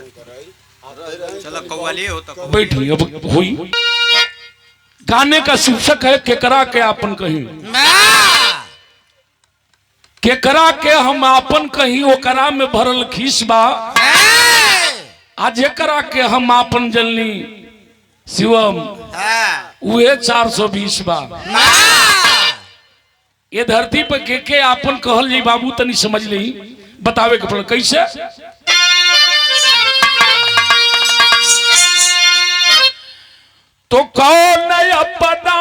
चलो कव्वाली हो तो बैठी अब हुई। गाने का शीर्षक है केकरा के आपन कहीं। केकरा के हम आपन कहीं ओकरा में भरल खीस बा। आज एकरा के हम आपन जनली शिवम उहे 420 बा। ये धरती पर के आपन कहल जी बाबू तनी समझ ली बतावे के पड़ कैसे। तो कौन अपना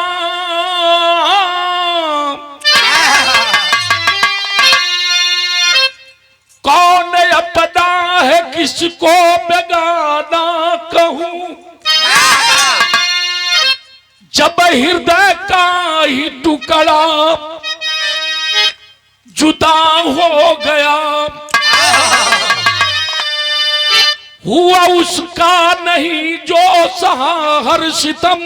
कौन अपना है किसको बेगाना कहूं जब हृदय का ही टुकड़ा जुदा हो गया हुआ उसका नहीं जो सहा हर सितम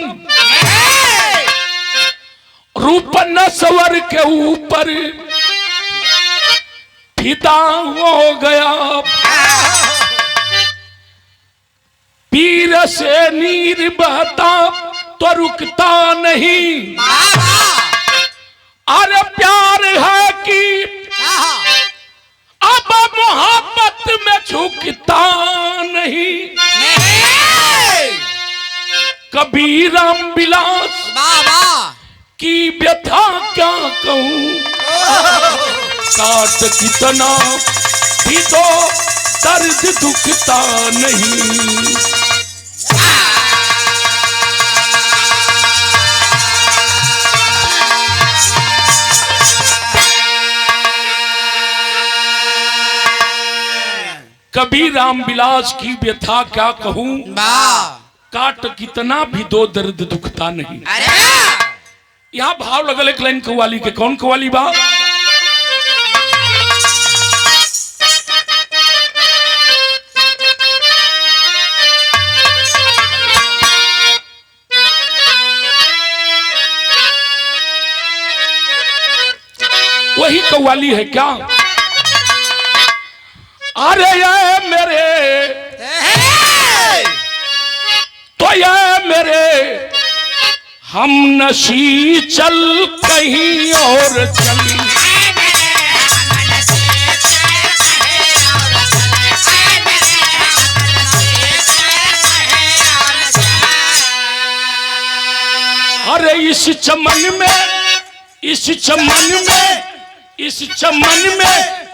रूप नस्वर के ऊपर फिदा हो गया पीर से नीर बहता तो रुकता नहीं अरे प्यार है कि अब मोहब्बत में झुकता नहीं कभी राम विलास की व्यथा क्या कहूं काट कितना भी तो दर्द दुखता नहीं। कभी रामविलास की व्यथा क्या कहूं काट कितना भी दो दर्द दुखता नहीं। यहां भाव लगल एक लाइन कव्वाली के कौन कव्वाली बा। वही कव्वाली है क्या। अरे ये मेरे तो ये मेरे हम नशी चल कहीं और चल अरे इस चमन में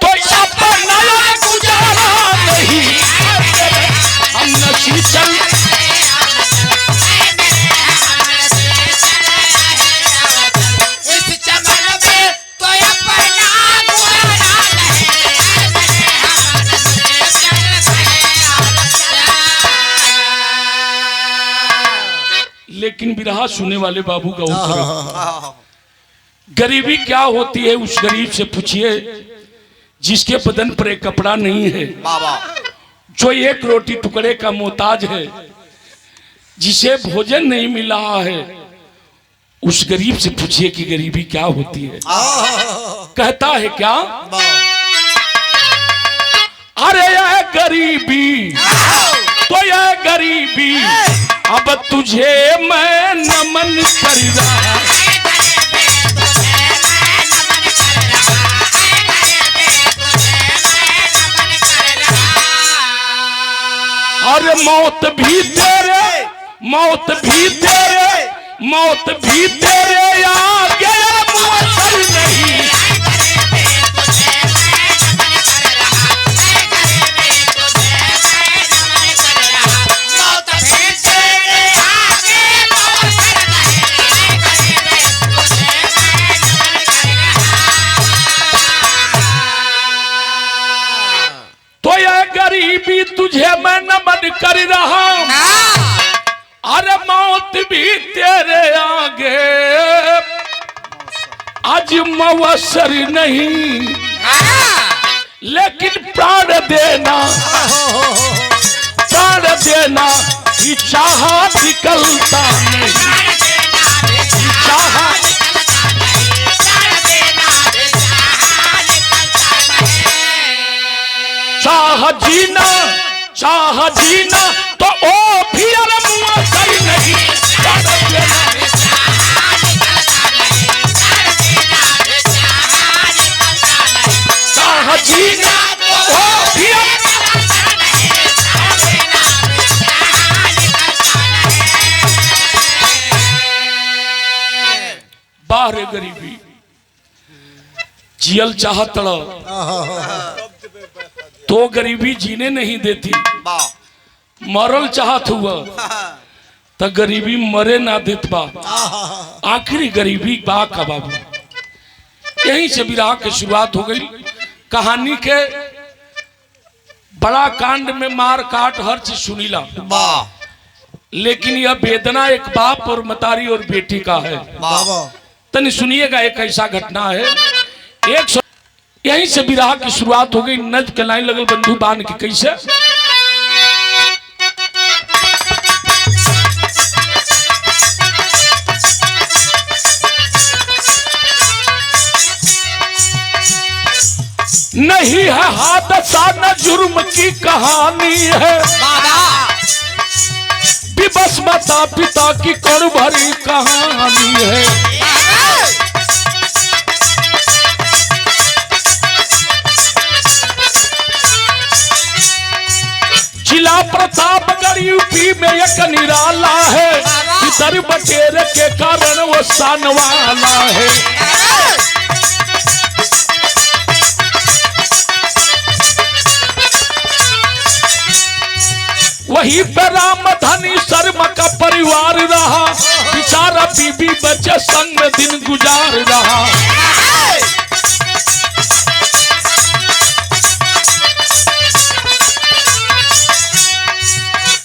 तो अपना गुजारा नहीं हम नशी चल इस चमन में तो अपना गुजारा नहीं। लेकिन बिरहा सुनने वाले बाबू का उत्तर गरीबी क्या होती है उस गरीब से पूछिए जिसके बदन पर एक कपड़ा नहीं है जो एक रोटी टुकड़े का मोहताज है जिसे भोजन नहीं मिल रहा है उस गरीब से पूछिए कि गरीबी क्या होती है। कहता है क्या अरे यह गरीबी तो यह गरीबी अब तुझे मैं नमन कर रहा अरे मौत भी तेरे आगे मुअस्सर नहीं तो यह गरीबी तुझे मैं नमन कर रहा अरे मौत भी तेरे आगे आज मुअस्सर नहीं लेकिन प्राण देना ही चाहा निकलता नहीं चाहा चाह जीना चाह जीना तो ओ भी मुआ सही नहीं, चाह जीना तो ओ भी बाहर गरीबी जियल चाहत तो गरीबी जीने नहीं देती, मरल चाहत हुआ तो गरीबी मरे ना देत बा। आखिरी गरीबी बा का बाबू। यहीं से विराह की शुरुआत हो गई। कहानी के बड़ा कांड में मार काट हर चीज सुनीला, लेकिन यह वेदना एक बाप और मतारी और बेटी का है। तनी सुनिएगा, एक ऐसा घटना है। यहीं से विराह की शुरुआत हो गई। नज के लाइन लगल बंधु बान की कैसे नहीं है हादसा न जुर्म की कहानी है, विवश माता पिता की कर भरी कहानी है। जिला प्रतापगढ़ यूपी में एक निराला है, इधर बटेर के कारण वो सान वाला है। वहीं पे रामधनी शर्मा का परिवार रहा, बेचारा बीबी बच्चे संग में दिन गुजार रहा।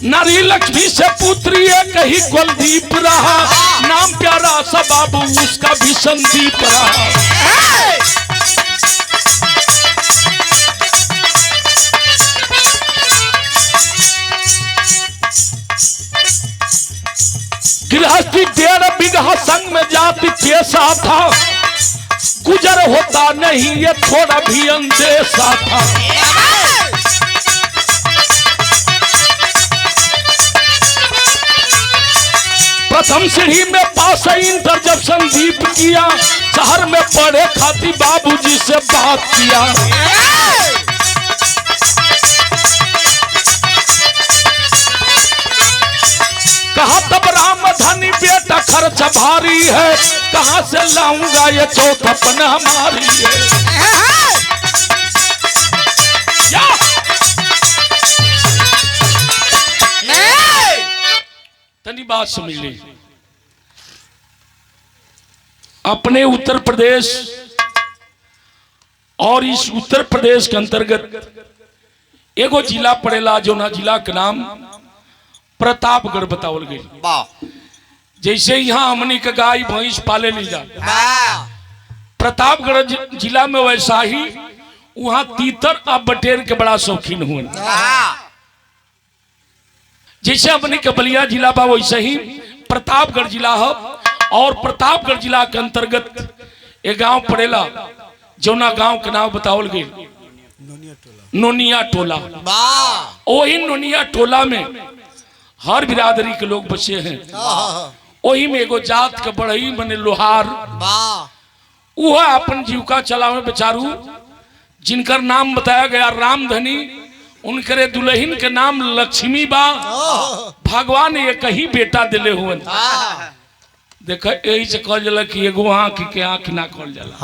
नारी लक्ष्मी से पुत्री एक ही कुलदीप रहा, नाम प्यारा सा बाबू उसका भी संदीप रहा। गृहस्थी 1.5 बीघा संग में जाति पेशा था, गुजर होता नहीं ये थोड़ा भी अंदेशा था। प्रथम सीढ़ी में पास इंटर जब संदीप किया, शहर में पढ़े खाती बाबूजी से बात किया। कहा तब रामधनी बेटा खर्च भारी है, कहां से लाऊंगा ये चौथपन हमारी है। तनी बात समझ ली। अपने उत्तर प्रदेश और इस उत्तर प्रदेश के अंतर्गत एगो जिला पड़ेला, जो ना जिला के नाम प्रतापगढ़ बतावल गई। जैसे यहाँ हमनी के गाय भैंस पाले ली जा, प्रतापगढ़ जिला में वैसा ही वहाँ तीतर अब बटेर के बड़ा शौकीन हुए। जैसे अपने के बलिया जिला बा वैसे ही प्रतापगढ़ जिला है। और प्रतापगढ़ जिला के अंतर्गत एक गांव पड़ेला, जौना गांव के नाम बतावल गई नोनिया टोला। वही नोनिया टोला में हर बिरादरी के लोग बसे हैं। वही में एगो जात के बढ़ई बने लोहार, वह अपन जीविका चलावे बेचारू, जिनकर नाम बताया गया रामधनी, उनकरे दुल्हन के नाम लक्ष्मी बा। भगवान एक ही बेटा दिले हुए। देख यही से कहल जाला कि एगो आँख के आँख ना कहल जाला,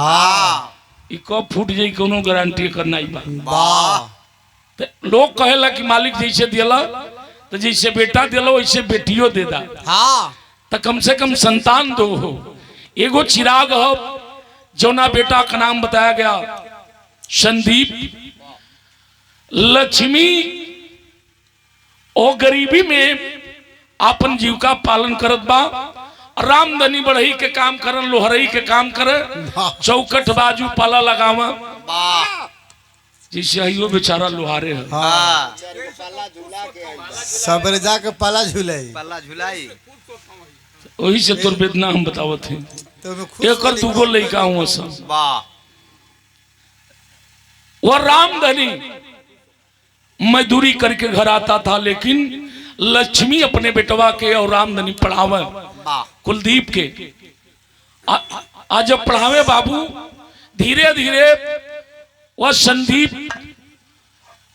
ई कब फूट जाई कोनो गारंटी करना ही बा। लोग कहेला कि मालिक जैसे दिला तो जैसे बेटा दिलो वैसे बेटियों दे दा, तो कम से कम संतान दो हो। एगो चिराग हो, जौना बेटा का नाम बताया गया संदीप। लक्ष्मी ओ गरीबी में अपन जीविका पालन करत बा। रामधनी बढ़ई के काम करन, लोहरई के काम करे, चौकट बाजू पाला लगावा। जिससे हियो बेचारा लोहारे है। सबरे जाके पाला झुलाई वही से तोर वेदना हम बतावत हैं। एक दूगो लड़का हुआ सब। वह रामधनी मजदूरी करके घर आता था, लेकिन लक्ष्मी अपने बेटवा के और रामधनी पढ़ावे कुलदीप के। आज जब पढ़ावे बाबू, धीरे धीरे वह संदीप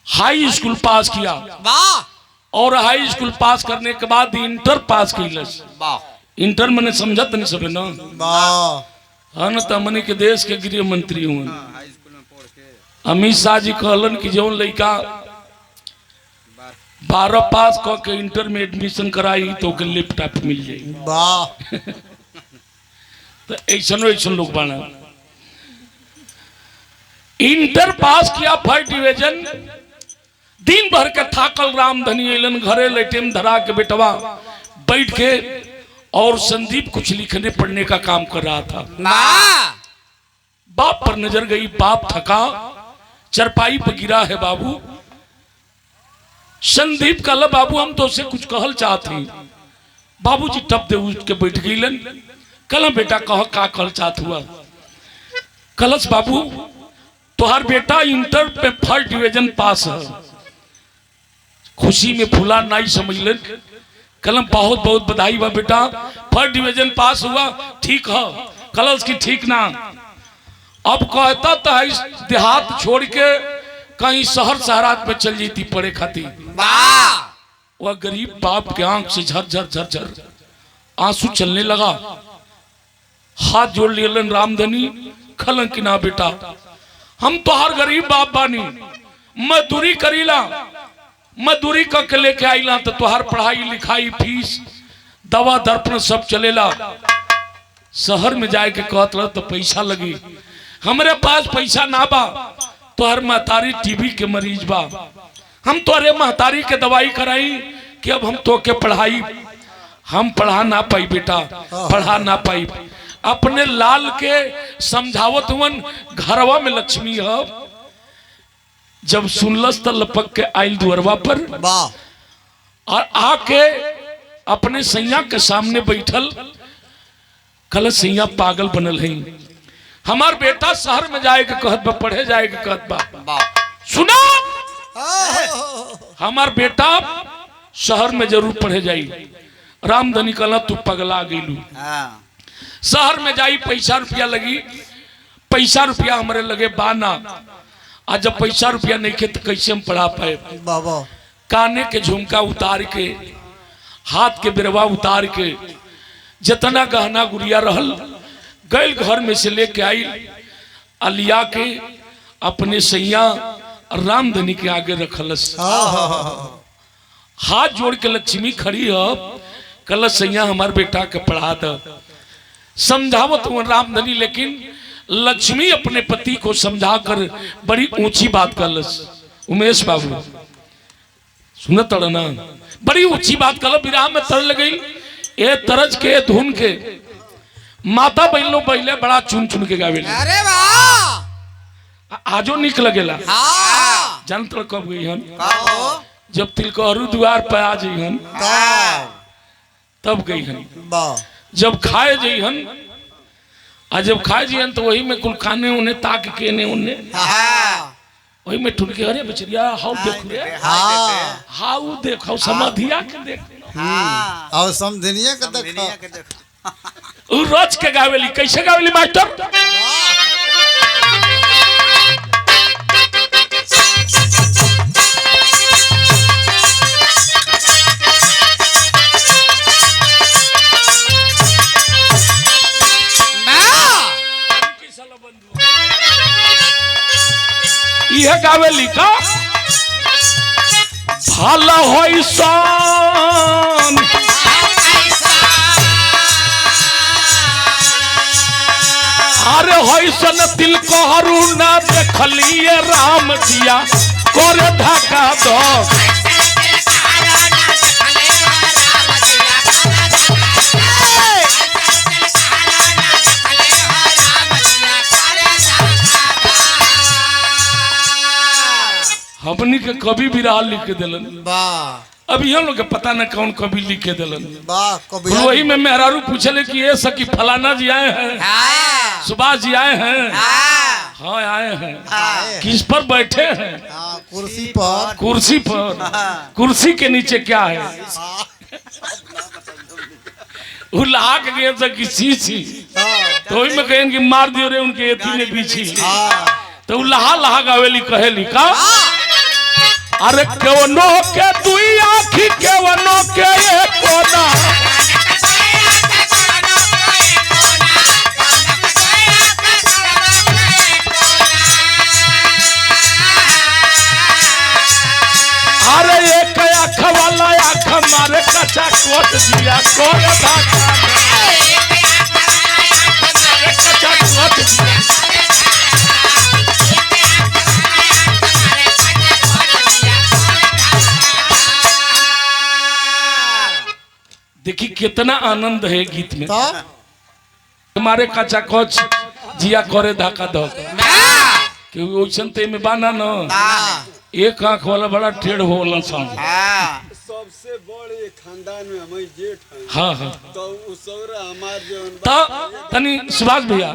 हाई स्कूल पास किया और हाई स्कूल पास करने के बाद इंटर पास कैलस। इंटर मैंने समझत नहीं सब ना, हाँ न तमने के देश के गृह मंत्री हुए अमित शाह जी कहलन कि जो लड़का 12 पास क के इंटर में एडमिशन कराई तो के लैपटॉप मिल जाए। तो ऐसा लोग बना। इंटर पास किया फर्स्ट डिवीजन, दिन भर के थाकल रामधनी एलन घरे लेटे धरा के बेटवा बैठ के और संदीप कुछ लिखने पढ़ने का काम कर रहा था। बाप पर नजर गई, बाप थका चरपाई पर गिरा है। बाबू संदीप कहला बाबू हम तो उसे कुछ कहल चाहते हैं। बाबूजी टप दे उठ के बैठ गईलन। कहला बेटा कह का कहल चाहत हुआ। कलश बाबू तुहार बेटा इंटर पे फर्स्ट डिवीजन पास है। खुशी में फूला नहीं समझलन। कलम बहुत बहुत बधाई बा बेटा, फर्स्ट डिवीजन पास हुआ, ठीक है। कलश की ठीक ना, अब कहता तो है देहात छोड़ के कहीं शहर शहरात में चल जाती पढ़े खातिर। वह गरीब बाप के आंख से झरझर झरझर आंसू चलने लगा। हाथ जोड़ लेलन रामधनी, खलन की ना बेटा हम तो हर गरीब बाप बानी, मजदूरी करीला, मजदूरी करके लेके आईला तो तुहार पढ़ाई लिखाई फीस दवा दर्पण सब चलेला। शहर में जाए के कहत रह तो पैसा लगी, हमरे पास पैसा ना बा। तुहर महतारी टीबी के मरीज बा, हम तोरे महतारी के दवाई कराई कि अब हम तो के पढ़ाई हम पढ़ा ना पाई बेटा, पढ़ा ना पाई। अपने लाल के समझावत हुन घरवा में लक्ष्मी है। जब सुनलस तो लपक के आयल दुअरवा पर और आके अपने सैया के सामने बैठल। कल सैया पागल बनल है, हमार बेटा शहर में जाए के कहत बा, पढ़े जाए के कहत बा। सुनो हमार बेटा शहर में जरूर पढ़े जाई। रामधनी कहला तू पगला गईलू, शहर में जाई पैसा रुपया लगी, पैसा रुपया हमारे लगे बाना। आज जब पैसा रुपया नहीं खे तो कैसे हम पढ़ा पाए। काने के झुमका उतार के, हाथ के बिरवा उतार के, जितना गहना गुड़िया रहल गैल घर में से लेके आई, अलिया के अपने सैया रामधनी के आगे रखलस। हाथ जोड़ के लक्ष्मी खड़ी है, कल सैया हमारे बेटा के पढ़ा द समझावत हूँ रामधनी। लेकिन लक्ष्मी अपने पति को समझाकर बड़ी ऊंची बात करलस। उमेश बाबू सुनत ना, बड़ी ऊंची बात कर विराम में तर लगी। ए तरज के धुन के माता बहनों पहले बड़ा चुन चुन के गावे, अरे वाह आजो निक लगेला। जानत कब गई हन, जब तिलकहरू द्वार पर आ जइहन तब गई हन। जब खाए जइहन आ जब खाए जइहन तो वही में कुल खाने उन्हें ताक के ने उन्हें वही में ठुनके, अरे बचरिया हाउ देख रे, हाउ देखो समधिया के देख और समझनिया के देखो। रोज के गावेली, कैसे गावेली मास्टर? यह गावेली का भाला होई सन अरे होई सन दिल को हरू ना देखलिए राम जिया कर ढका दो। हमनी के कवि विराह लिख के दिलन। अभी हम लोग के पता न कौन कवि लिख के दिलन। वही में मेहरारू पूछले कि ये सकी फलाना जी आए हैं, सुभाष जी आए हैं, हाँ आए हैं, किस पर बैठे हैं, कुर्सी पर कुर्सी पर, कुर्सी के नीचे क्या है? वो लाग गए तो किसी सी तो वही में कहें कि मार दियो रे उनके एथी में पीछी। तो लहा लहा गावेली कहेली का अरे केवनो के दुई आँखी केवनो के एक कोना अरे एक आँख वाला आँख मारे कचा कोट दिया कौन था कचा कोट दिया। देखिए कितना आनंद है गीत में। हमारे कचा कोच जिया करे धाका धो कि ओइसन ते में बाना न एक आंख वाला बड़ा टेढ़ होला सन। सबसे बड़े खानदान में हमें जेठ हैं। हाँ हाँ तो उस हमार जो तो तनी सुभाष भैया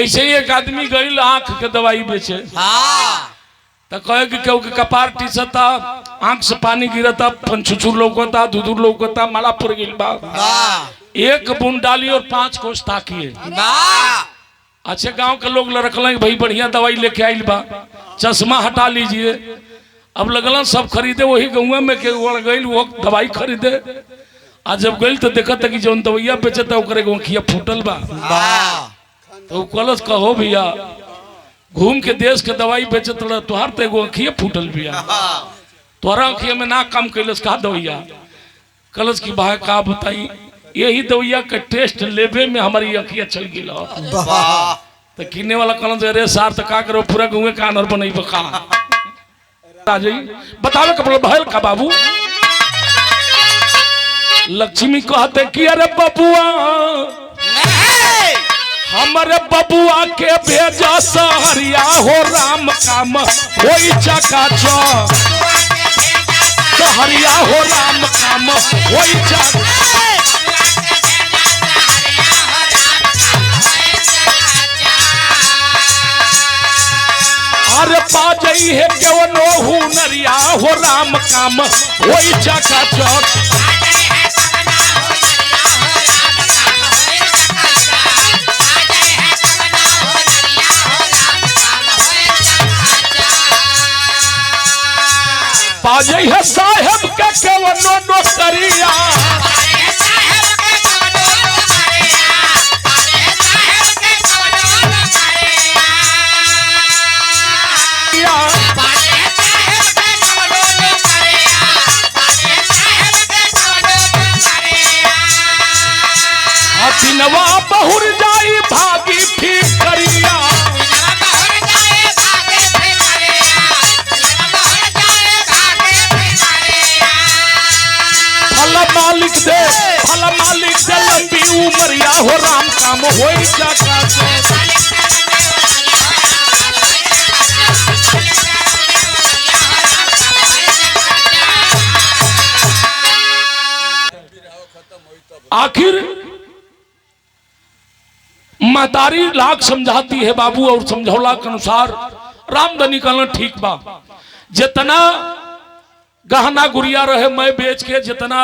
ऐसे ही एक आदमी गई आंख के दवाई बेचे तो कहे कि क्यों कपार टीसता आंख से पानी गिरता पंचुचुर लौकता दूधुर लौकता माला पुर गिल बा एक बूंद डाली और 5 कोस ताकिए। अच्छे गांव के लोग रखल भाई बढ़िया दवाई लेके आइल बा चश्मा हटा लीजिए। अब लगल सब खरीदे वही गौवा में के गई वो दवाई खरीदे। आज जब गई तो देखा था कि जो दवाइया बेचता गोखिया फूटल बा तो कलश कहो भैया घूम के देश के दवाई बेचत रहा तुहार तो एगो अखिया फूटल भैया तोहरा अखिया में ना काम कैलस का दवाइया कलश की भाई का बताई यही दवाइया का टेस्ट लेवे में हमारी अखिया चल गई तो किने वाला कलश अरे सार तो का करो पूरा गौवे का अनर बनई बका आ जाई बतावे कपड़ा बहल का बाबू। लक्ष्मी कहते कि अरे बबुआ हमारे बबुआ के भेजा सहरिया हो राम काम होई चकाचो सहरिया हो राम काम होई चकाचो अरे पा जाई है केवनो हुनरिया हो राम काम होई चकाचो। पाजे है साहेब के केवनो नौकरिया दिनवा बहुर जाई भागी ठीक करिया मालिक दे भला मालिक दे लंबी उमरिया हो राम काम होई चकाचो। आखिर महतारी लाख समझाती है बाबू और समझौला के अनुसार रामधनी कहना ठीक बा जितना गहना गुड़िया रहे मैं बेच के जितना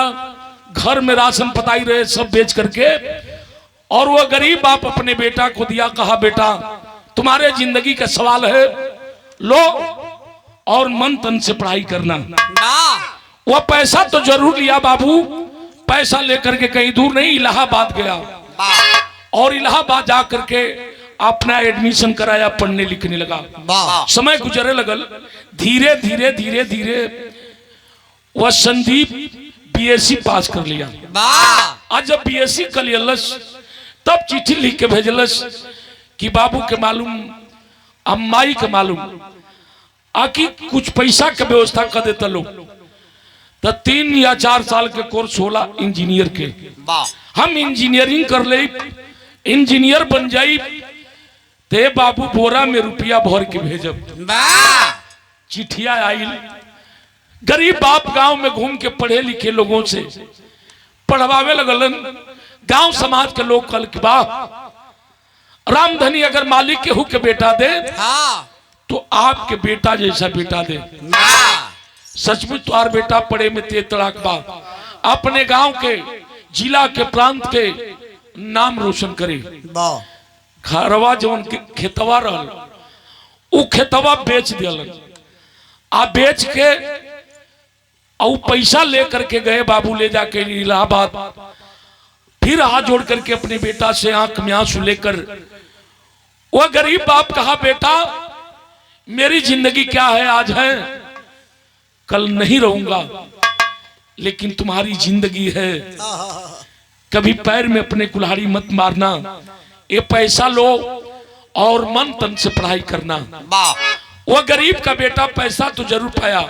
घर में राशन पताई रहे सब बेच करके और वो गरीब बाप अपने बेटा को दिया कहा बेटा तुम्हारे जिंदगी का सवाल है लो और मन तन से पढ़ाई करना। वह पैसा तो जरूर लिया बाबू पैसा लेकर के कहीं दूर नहीं इलाहाबाद गया और इलाहाबाद जा करके अपना एडमिशन कराया पढ़ने लिखने लगा। समय गुजरे लगल धीरे धीरे धीरे धीरे वह संदीप बीएससी पास कर लिया। आज जब बीएससी कर लियलस तब चिट्ठी लिख के भेजलस कि बाबू के मालूम अम्माई के मालूम आकि कुछ पैसा के व्यवस्था कर देता लोग तो 3 या 4 साल के कोर्स होला इंजीनियर के हम इंजीनियरिंग कर ले इंजीनियर बन जाई ते बाबू बोरा में रुपया भर के भेजब। चिट्ठिया आई गरीब बाप गांव में घूम के पढ़े लिखे लोगों से पढ़वावे लगलन। गांव समाज के लोग कल के बाप रामधनी अगर मालिक के हु के बेटा दे तो आपके बेटा जैसा बेटा दे। सचमुच तुम्हार बेटा पड़े में ते तड़ाक बा, अपने गांव के, जिला के, प्रांत के नाम रोशन करे। घरवा जवन खेतवा रहल उ खेतवा बेच दियल, आ बेच के और पैसा लेकर के गए बाबू ले जाके इलाहाबाद। फिर हाथ जोड़ करके अपने बेटा से आंख में आंसू लेकर वो गरीब बाप कहा, बेटा मेरी जिंदगी क्या है, आज है कल नहीं रहूंगा, लेकिन तुम्हारी जिंदगी है, कभी पैर में अपने कुल्हाड़ी मत मारना, ये पैसा लो और मन तन से पढ़ाई करना। वो गरीब का बेटा पैसा तो जरूर पाया,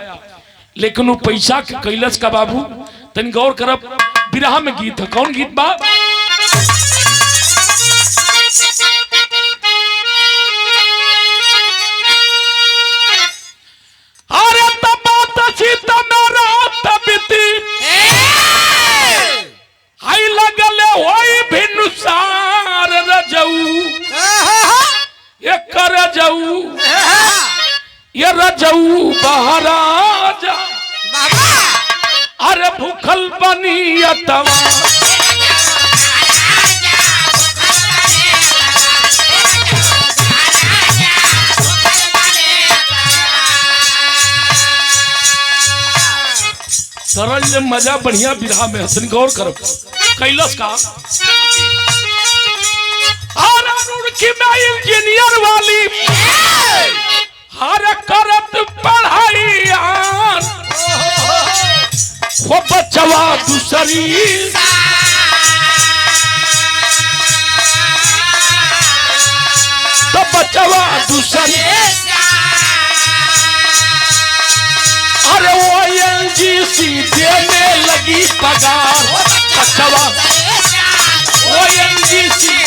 लेकिन वो पैसा के कैलस का बाबू तन गौर करब। बिरहा में गीत है, कौन गीत बा? अरे तबात सीता मेरा तबिती हाई लगले होई भिनुसार रजऊ, ये कर जाऊ ये रजऊ बहराजा, अरे भूखल बनी अतवा सरल मजा बढ़िया बिरहा में हसन गौर करो कैलस का। रुड़की में इंजीनियर वाली हर करत पढ़ाई, वो बचवा दूसरी तो बचवा दूसरी, अरे वो एनजीसी देने लगी पगार, बचवा वो एनजीसी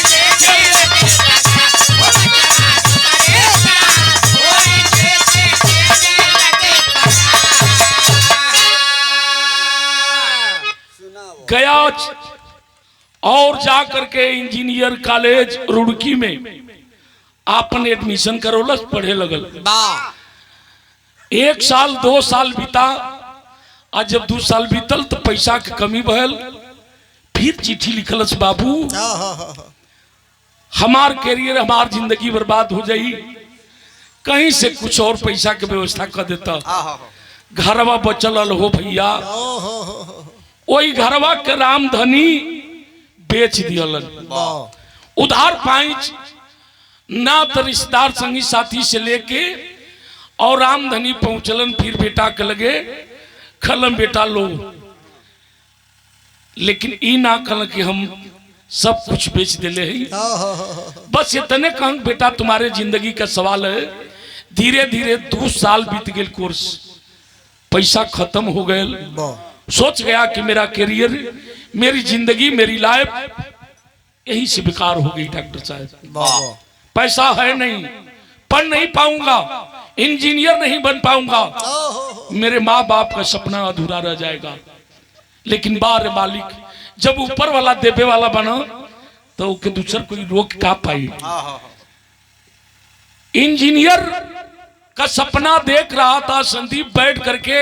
गया और जाकर के इंजीनियर कॉलेज रुड़की में आपने एडमिशन करोलस, पढ़े लगल। 1 साल 2 साल बीता, आज जब 2 साल बीतल तो पैसा के कमी भयल, फिर चिट्ठी लिखलस, बाबू हमार कैरियर हमार जिंदगी बर्बाद हो जाई, कहीं से कुछ और पैसा के व्यवस्था कर देता। घरवा बचल हो भैया, वही घरवा के रामधनी बेच दियलन। उधार पाइच ना तो रिश्तेदार संगी साथी से लेके और रामधनी पहुंचलन। फिर बेटा के लगे खलम बेटा लो, लेकिन ई ना कल कि हम सब कुछ बेच दिले हैं। बस इतने कहूं बेटा तुम्हारे जिंदगी का सवाल है। धीरे धीरे 2 साल बीत गए, कोर्स पैसा खत्म हो गए। सोच गया कि मेरा करियर, मेरी जिंदगी, मेरी लाइफ यही से बेकार हो गई। डॉक्टर साहब पैसा है नहीं, पढ़ नहीं पाऊंगा, इंजीनियर नहीं बन पाऊंगा, मेरे माँ बाप का सपना अधूरा रह जाएगा। लेकिन बार मालिक जब ऊपर वाला देवे वाला बना तो के दूसर कोई रोक का पाई। इंजीनियर का सपना देख रहा था संदीप बैठ करके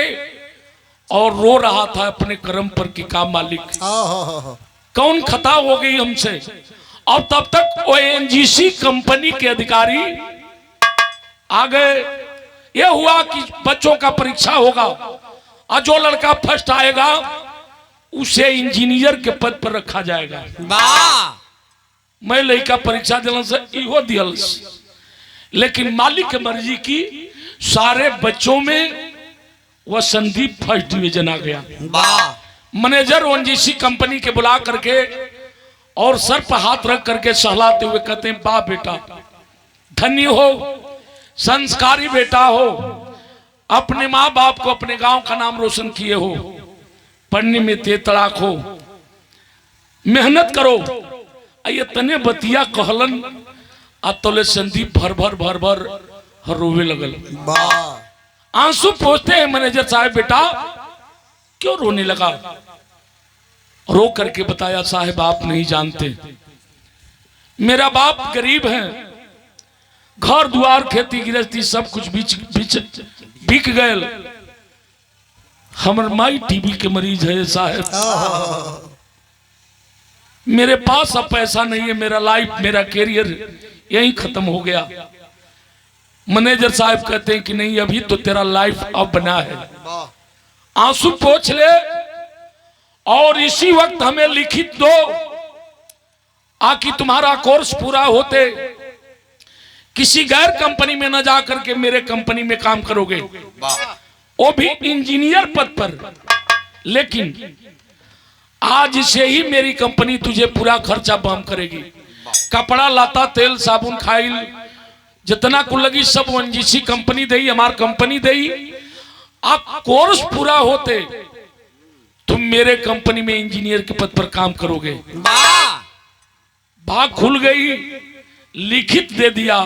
और रो रहा था अपने कर्म पर कि का मालिक कौन खता हो गई हमसे। और तब तक वो एनजीसी कंपनी के अधिकारी आ गए। यह हुआ कि बच्चों का परीक्षा होगा और जो लड़का फर्स्ट आएगा उसे इंजीनियर के पद पर रखा जाएगा। मैं लड़का परीक्षा दिलन से इहो दियल, लेकिन मालिक की मर्जी की सारे बच्चों में वह संदीप फर्स्ट डिवीजन आ गया। मैनेजर ओएनजीसी कंपनी के बुला करके और सर पर हाथ रख करके सहलाते हुए कहते हैं, वाह बेटा, धन्य हो, संस्कारी बेटा हो, अपने माँ बाप को, अपने गांव का नाम रोशन किए हो, पढ़ने में तेतड़ाक हो, मेहनत करो। ये तने बतिया कहलन अतोले संदीप भर भर रोवे लगल। आंसू पोंछते हैं मैनेजर साहब, बेटा क्यों रोने लगा? रो करके बताया, साहब आप नहीं जानते, मेरा बाप गरीब है, घर द्वार खेती गृहस्थी सब कुछ बिक गए। हमर माई टीबी के मरीज है साहब, मेरे पास अब पैसा नहीं है, मेरा लाइफ मेरा कैरियर यहीं खत्म हो गया। मैनेजर साहब कहते हैं कि नहीं अभी तो तेरा लाइफ अब बना है, आंसू पोंछ ले और इसी वक्त हमें लिखित दो आकि तुम्हारा कोर्स पूरा होते किसी गैर कंपनी में न जा करके मेरे कंपनी में काम करोगे, वो भी इंजीनियर पद पर। लेकिन आज से ही मेरी कंपनी तुझे पूरा खर्चा बम करेगी, कपड़ा लाता तेल साबुन खाइल जितना कुल लगी सब ओएनजीसी कंपनी दई, हमार कंपनी दई। आप कोर्स पूरा होते तुम मेरे कंपनी में इंजीनियर के पद पर काम करोगे। भाग खुल गई, लिखित दे दिया।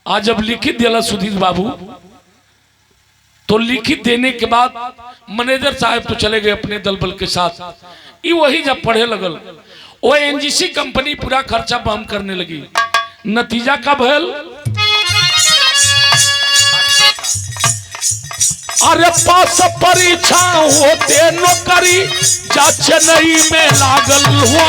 आज जब लिखित दिया सुधीर बाबू, तो लिखित देने के बाद मैनेजर साहब तो चले गए अपने दल बल के साथ। ये वही जब पढ़े लगल वो एनजीसी कंपनी पूरा खर्चा बम करने लगी। नतीजा का भयल, अरे पास परीक्षा होते नौकरी जा चेन्नई में लागल हुआ।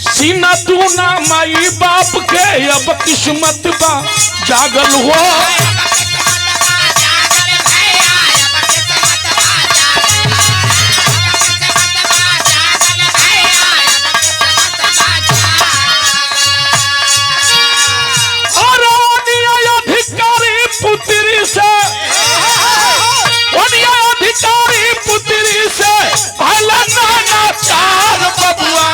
सीना दूना माई बाप के अब किस्मत बा जागल हुआ। पुत्री से अधिकारी पुत्री से नाना चार बबुआ,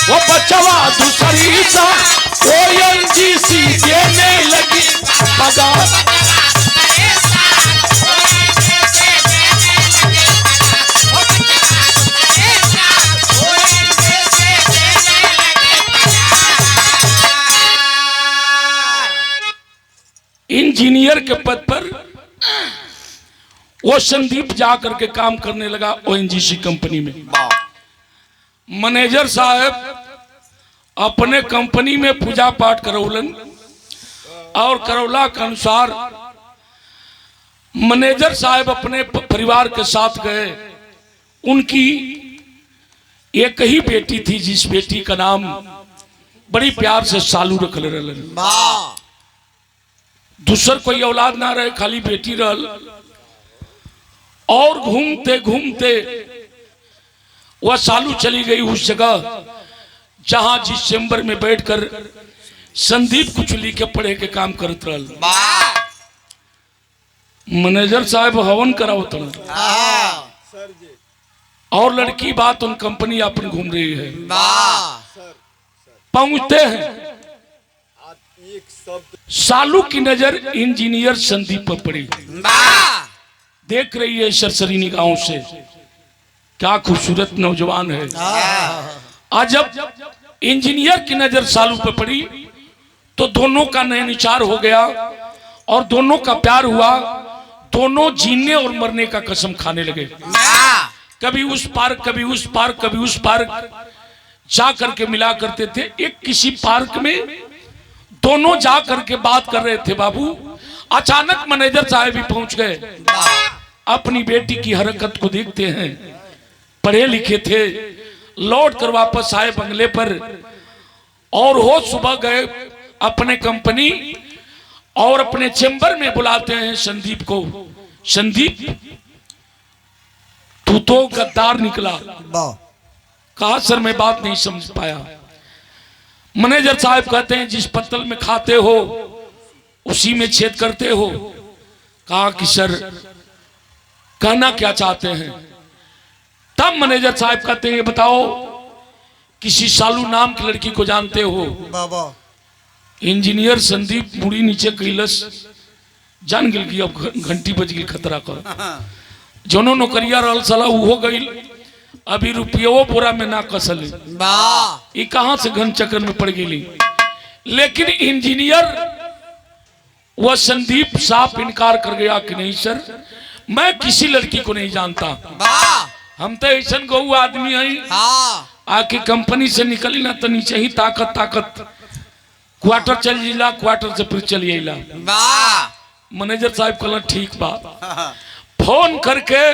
वो बचवा दूसरी सा ओएनजीसी देने लगी पगार। इंजीनियर के पद पर वो संदीप जा करके काम करने लगा ओएनजीसी कंपनी में। मैनेजर साहब अपने कंपनी में पूजा पाठ करौलन और करौला के अनुसार मैनेजर साहब अपने परिवार के साथ गए। उनकी एक ही बेटी थी, जिस बेटी का नाम बड़ी प्यार से सालू रखल रहलन। दूसर कोई औलाद ना रहे, खाली बेटी रहल। और घूमते घूमते वह सालू चली गई उस जगह जहां जिस चैम्बर में बैठकर संदीप कुछ लिखे पढ़े के काम करत रहल। मैनेजर साहब हवन करावत और लड़की बात उन कंपनी अपन घूम रही है। पहुंचते हैं, सालू की नजर इंजीनियर संदीप पर पड़ी। देख रही है सरसरी निगाहों से, क्या खूबसूरत नौजवान है। आज जब इंजीनियर की नजर सालू पर पड़ी तो दोनों का नैनिचार हो गया और दोनों का प्यार हुआ। दोनों जीने और मरने का कसम खाने लगे। कभी उस पार्क कभी उस पार्क कभी उस पार्क जा करके मिला करते थे। एक किसी पार्क में दोनों जा करके बात कर रहे थे बाबू। अचानक मैनेजर साहब भी पहुंच गए। अपनी बेटी की हरकत को देखते हैं, पढ़े लिखे थे, लौट कर वापस आए बंगले पर और हो सुबह गए अपने कंपनी और अपने चैम्बर में बुलाते हैं संदीप को। संदीप तू तो गद्दार निकला। कहा सर मैं बात नहीं समझ पाया। मैनेजर साहब कहते हैं जिस पत्तल में खाते हो उसी में छेद करते हो। कहा कि सर कहना क्या चाहते हैं। तब मैनेजर साहब कहते हैं ये बताओ किसी सालू नाम की लड़की को जानते हो? बाबा इंजीनियर संदीप मुड़ी नीचे कैलस, जान गिल की अब घंटी बज गई खतरा का। जोनो नौकरिया रहल साला वो गई, अभी रुपये बोरा में ना कसल। ये कहां से घन चक्कर में पड़ गई। लेकिन इंजीनियर वह संदीप साफ इनकार कर गया कि नहीं सर, मैं किसी लड़की को नहीं जानता, हम तो ऐसा गौ आदमी है। आके कंपनी से निकली ना तो नीचे ही ताकत ताकत क्वार्टर चल जिला, क्वार्टर से फिर चलिए ला। मैनेजर साहब कहला ठीक बात। फोन करके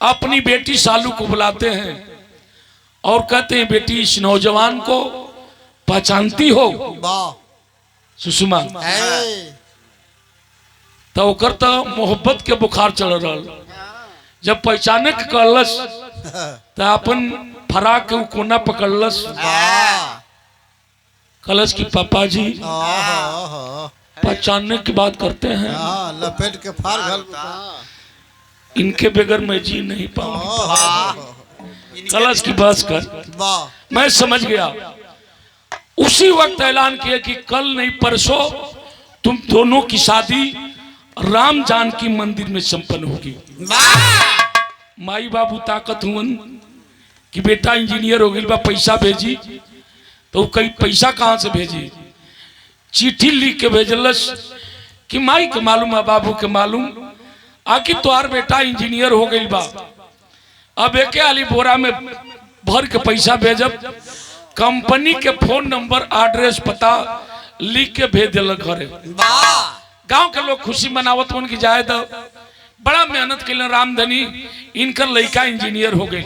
अपनी बेटी सालू को बुलाते हैं और कहते हैं बेटी इस नौजवान को पहचानती हो सुषमा? तो ओकर तो मोहब्बत के बुखार चल रहा। जब पहचाने के कहलस तो अपन फराक के कोना पकड़लस, कलश की पापा जी पहचानने की बात करते हैं, लपेट के फाड़ घल, इनके बगैर मैं जी नहीं पाऊंगी। कलश की बस कर, मैं समझ गया। उसी वक्त ऐलान किया कि कल नहीं परसों तुम दोनों की शादी राम जानकी मंदिर में संपन्न होगी। माई बाबू ताकत हुन कि बेटा इंजीनियर हो गई बा, पैसा भेजी तो कई पैसा कहाँ से भेजी? चिट्ठी लिख के भेजलस कि माई के मालूम है, बाबू के मालूम, आखिर तुम्हार बेटा इंजीनियर हो गई बा, अब एक आली बोरा में भर के पैसा भेजब। कंपनी के फोन नंबर एड्रेस पता लिख के भेज दिल घरे। गांव के लोग खुशी मनावत उनकी जाए तो बड़ा मेहनत के रामधनी इनकर लड़का इंजीनियर हो गई,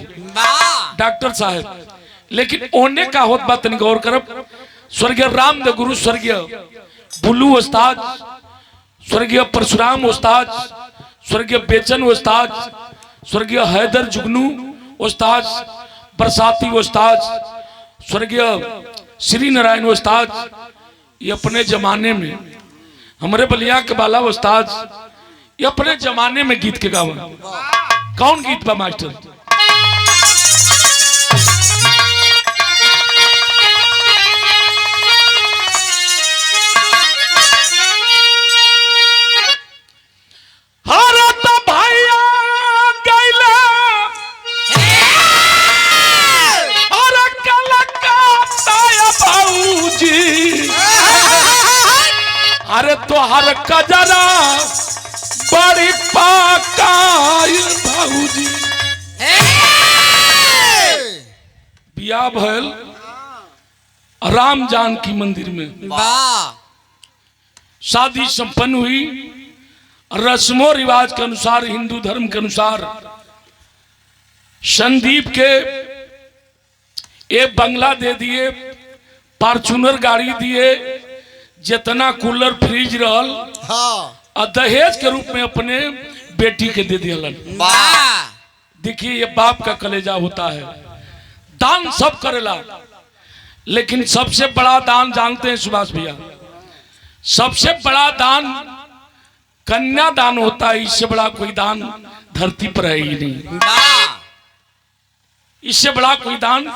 डॉक्टर साहब। लेकिन ओने का होत बात नहीं गौर करब। स्वर्गीय रामदेव गुरु, स्वर्गीय बुल्लू उस्ताद, स्वर्गीय परशुराम उस्ताद, स्वर्गीय बेचन उस्ताद, स्वर्गीय हैदर जुगनू उस्ताद, बरसाती उस्ताद, स्वर्गीय श्री नारायण उस्ताद, ये अपने जमाने में हमारे बलिया के बाला उस्ताद, ये अपने जमाने में गीत के गावा। कौन गीत बा मास्टर? अरे तो हर कजरा बड़ी पाकाई भाऊजी, बियाह भल राम जानकी मंदिर में, शादी संपन्न हुई रस्मों रिवाज के अनुसार, हिंदू धर्म के अनुसार। संदीप के एक बंगला दे दिए, फॉर्च्यूनर गाड़ी दिए, जितना कूलर फ्रिज रहल और दहेज के रूप में अपने बेटी के दे दिया। देखिए ये बाप का कलेजा होता है। दान सब करेला, लेकिन सबसे बड़ा दान जानते हैं सुभाष भैया? सबसे बड़ा दान कन्या दान होता है। इससे बड़ा कोई दान धरती पर है ही नहीं। इससे बड़ा कोई दान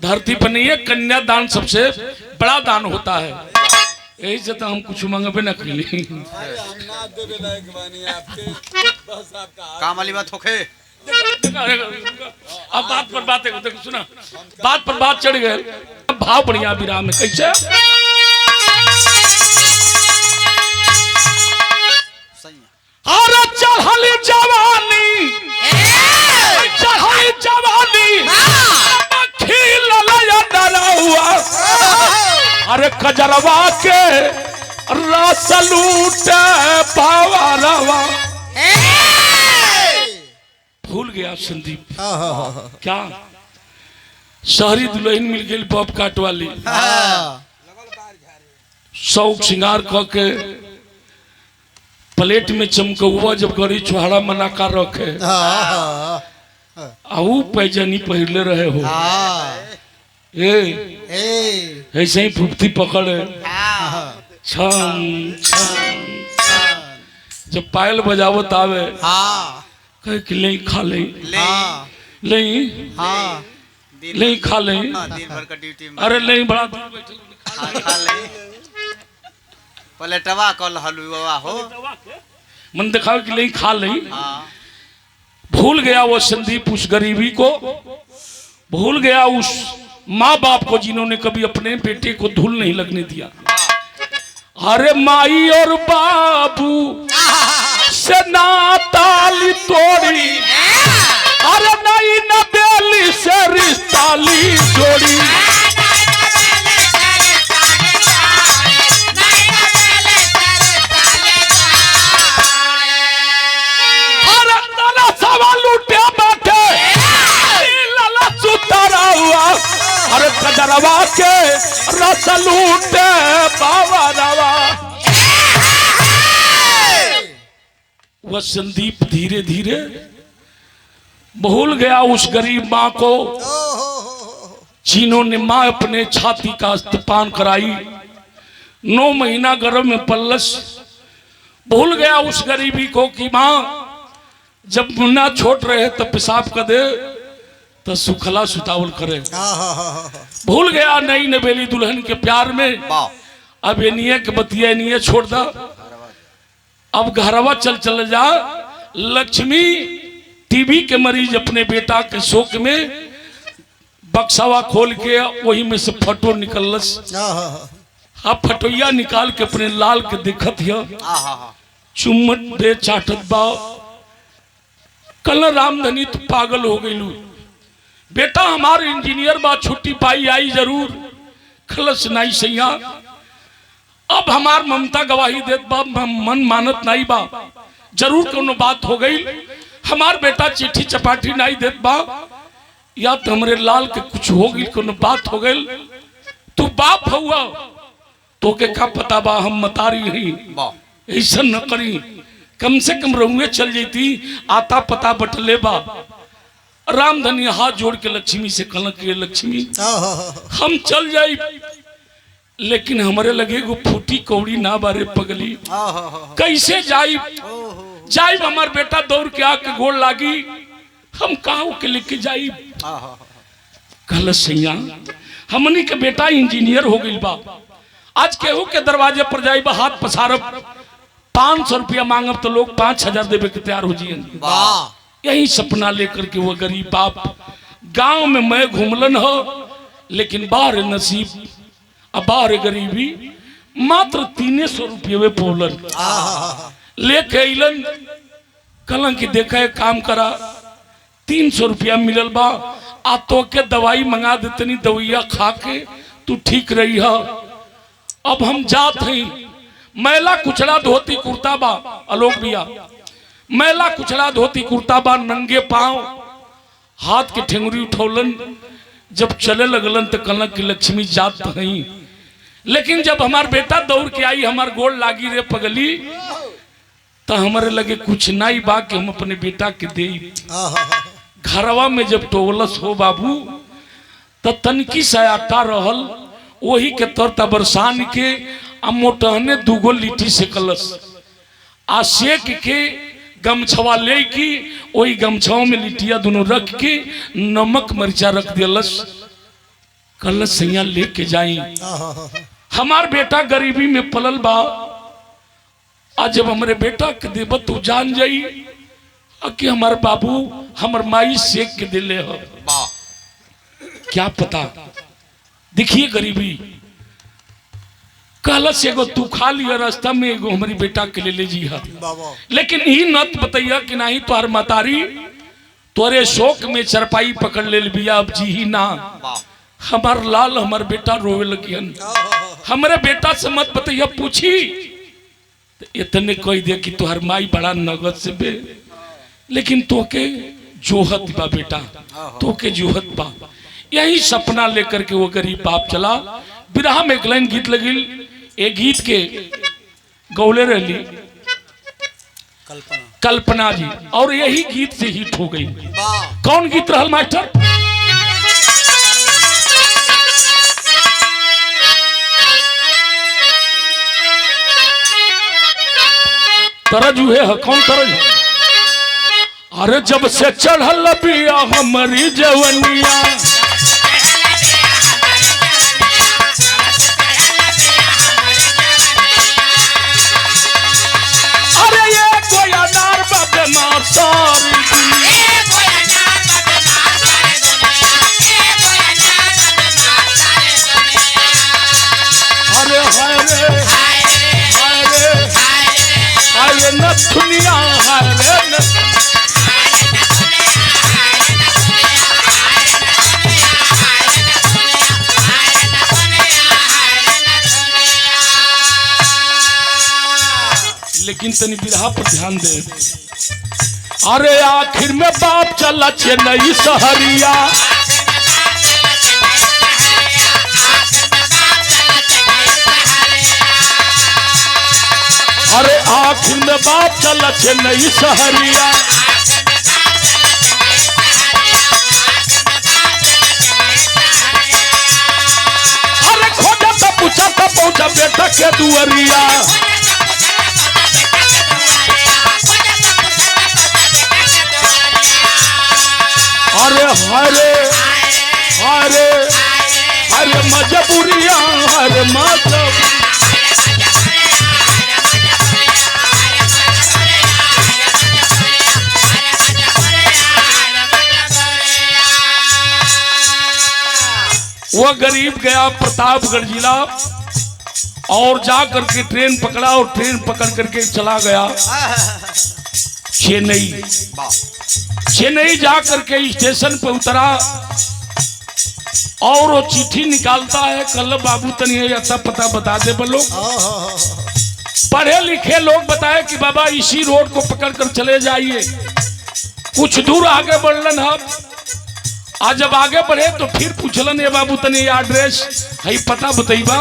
धरती पर नहीं है। कन्या दान सबसे बड़ा दान होता है। यही से तो हम कुछ मंगबे न करी। काम वाली बात होखे। अब बात पर बात है, देखो सुना, बात पर बात चढ़ गए। भाव बढ़िया विराम में कैसे? अरे चढ़ली जवानी, चढ़ली जवानी, अरे कजरवा के रस लूटे बावरवा। भूल गया संदीप क्या? शहरी दुल्हन मिल गई बॉब काट वाली, शौक श्रृंगार क के प्लेट में चमकौआ जब गड़ी छुहाड़ा मना कर रखे, आहू पैजनी पहले रहे हो, ऐसे ही फुफ्ती पकड़े छम छम, जब पायल बजावत आवे कहे कि ले खा ले, ले ले खा ले, अरे ले बड़ा पलेटवा कल हलुआ हो, मन दिखाओ कि ले खा ले। भूल गया वो संदीप उस गरीबी को, भूल गया उस माँ बाप को जिन्होंने कभी अपने बेटे को धूल नहीं लगने दिया। अरे माई और बाबू से नाताली तोड़ी, अरे नहीं न बेली से रिश्ताली जोड़ी। अरे लाला सवा लूटे बैठे, लाला सुतारा हुआ, अरे कदरवा के रस लूटे बाबा रवा। वह संदीप धीरे धीरे भूल गया उस गरीब माँ को जिन्होंने माँ अपने छाती का स्तपान कराई, 9 महीना गर्भ में पल्लस। भूल गया उस गरीबी को कि माँ जब मुन्ना छोट रहे तो पेशाब कर दे तो सुखला सुतावल करे। भूल गया नई नवेली दुल्हन के प्यार में। अब ये नहीं के बतिया नहीं छोड़ दा, अब घरवा चल जा। लक्ष्मी टीबी के मरीज अपने बेटा के शोक में बक्सावा खोल के वही में से फटो निकलस। अब फटोइया निकाल के अपने लाल के दिखत है, चुम्मट दे चाटत बा। कल रामधनी तो पागल हो गई। बेटा हमारे इंजीनियर बा, छुट्टी पाई आई जरूर, खलस नहीं सैया। अब हमार ममता गवाही देत बा, मन मानत नहीं बा, जरूर कोनो बात हो गई। हमार बेटा चिट्ठी चपाटी नहीं देत बा, या तो हमरे लाल के कुछ हो गई, कोनो बात हो गई। तू बाप हुआ तो के का पता बा, हम मतारी ही ऐसा न करी, कम से कम रहुए चल जाती, आता पता बटले बा। रामधनी हाथ जोड़ के लक्ष्मी से कहल के लक्ष्मी हम चल जाई, लेकिन हमारे लगे गो फूटी कौड़ी ना बारे पगली, कैसे जाई? हमार बेटा दौड़ के आके गोड़ लागी, हम कहा के लेके जाई? कहल सैया हमनी के बेटा इंजीनियर हो गई बा, आज केहू के दरवाजे पर जाई बा हाथ पसारब, 500 रुपया मांगब तो लोग 5000 देवे के तैयार हो जाए। यही सपना लेकर के वो गरीब बाप गांव में मैं घूमलन हो, लेकिन बाहर नसीब अब बाहर गरीबी। मात्र 300 रुपये पोलन लेके अलन, कल की देखा काम करा, 300 रुपया मिलल बा, आ तो के दवाई मंगा देतनी, दवाइया खा के तू ठीक रही है। अब हम जात हैं, मैला कुचड़ा धोती कुर्ता बा, आलोक भैया मैला कुचड़ा धोती कुर्ता बा, नंगे पांव, हाथ के ठेंगुरी उठौलन। जब चले लगलन तो कहलन कि लक्ष्मी जात हैं, लेकिन जब हमार बेटा दौड़ के आई, हमार गोड़ लागी रे पगली, तो हमारे लगे कुछ नहीं बा कि हम अपने बेटा के दे। घरवा में जब टोलस हो बाबू, तो तनकी से आटा रहल, वही के तर तबरसान के आ मोटहने 2 लिट्टी से कलस आ सेक के गमछवा ले की, वही गमछाओं में लिट्टिया दोनों रख के नमक मरचा रख दिलस। कलस सैया लेके जाई, हमार बेटा गरीबी में पलल बा, आज जब हमारे बेटा के देव तू जान जाई कि हमारे बाबू हमार माई सेक के दिले हो, क्या पता। देखिए गरीबी, कहलस एगो तू खा लिया रास्ता में, एगो हमारी बेटा के ले जी हा, लेकिन ही नत बताइया कि नहीं तोहर मतारी तोरे शोक में चरपाई पकड़ ले बिया, अब जी ही ना। हमार लाल हमार बेटा रोवे लगियन, हमारे बेटा से मत बताइया, पूछी तो इतने कह दे कि तुहर माई बड़ा नगद से बे, लेकिन तोके जोहत बा बेटा, तोके जोहत बा। यही सपना लेकर के वो गरीब बाप चला। बिरहा में एक लाइन गीत लगी, एक गीत के गौले रहली कल्पना जी, और यही गीत से हिट हो गई। कौन गीत रहल मास्टर? तरजू है, कौन तरज? अरे जब से चढ़ल बिया हमारी जवनिया, अरे ये गोया नार बदमाश सारी दुनिया, लेकिन तनी बिरहा पर ध्यान दे। अरे आखिर में बाप चला चेन्नई सहरिया, अरे आखिर में बाप चला चेन्नई सहरिया, अरे खोजा तो पूछा तो पहुंचा बेटा के दुआरिया, अरे हरे हरे हरे मजबूरिया, हरे मजबूरिया, वो गरीब गया प्रतापगढ़ जिला और जा करके ट्रेन पकड़ा और ट्रेन पकड़ करके चला गया चेन्नई। चेन्नई जा करके स्टेशन पे उतरा और वो चिट्ठी निकालता है, कल बाबू तनी ऐसा पता बता दे बोलो। पढ़े लिखे लोग बताए कि बाबा इसी रोड को पकड़ कर चले जाइए। कुछ दूर आगे बढ़लन हम, आज जब आगे बढ़े तो फिर पूछलन, ये बाबू तनी एड्रेस है पता बताइबा।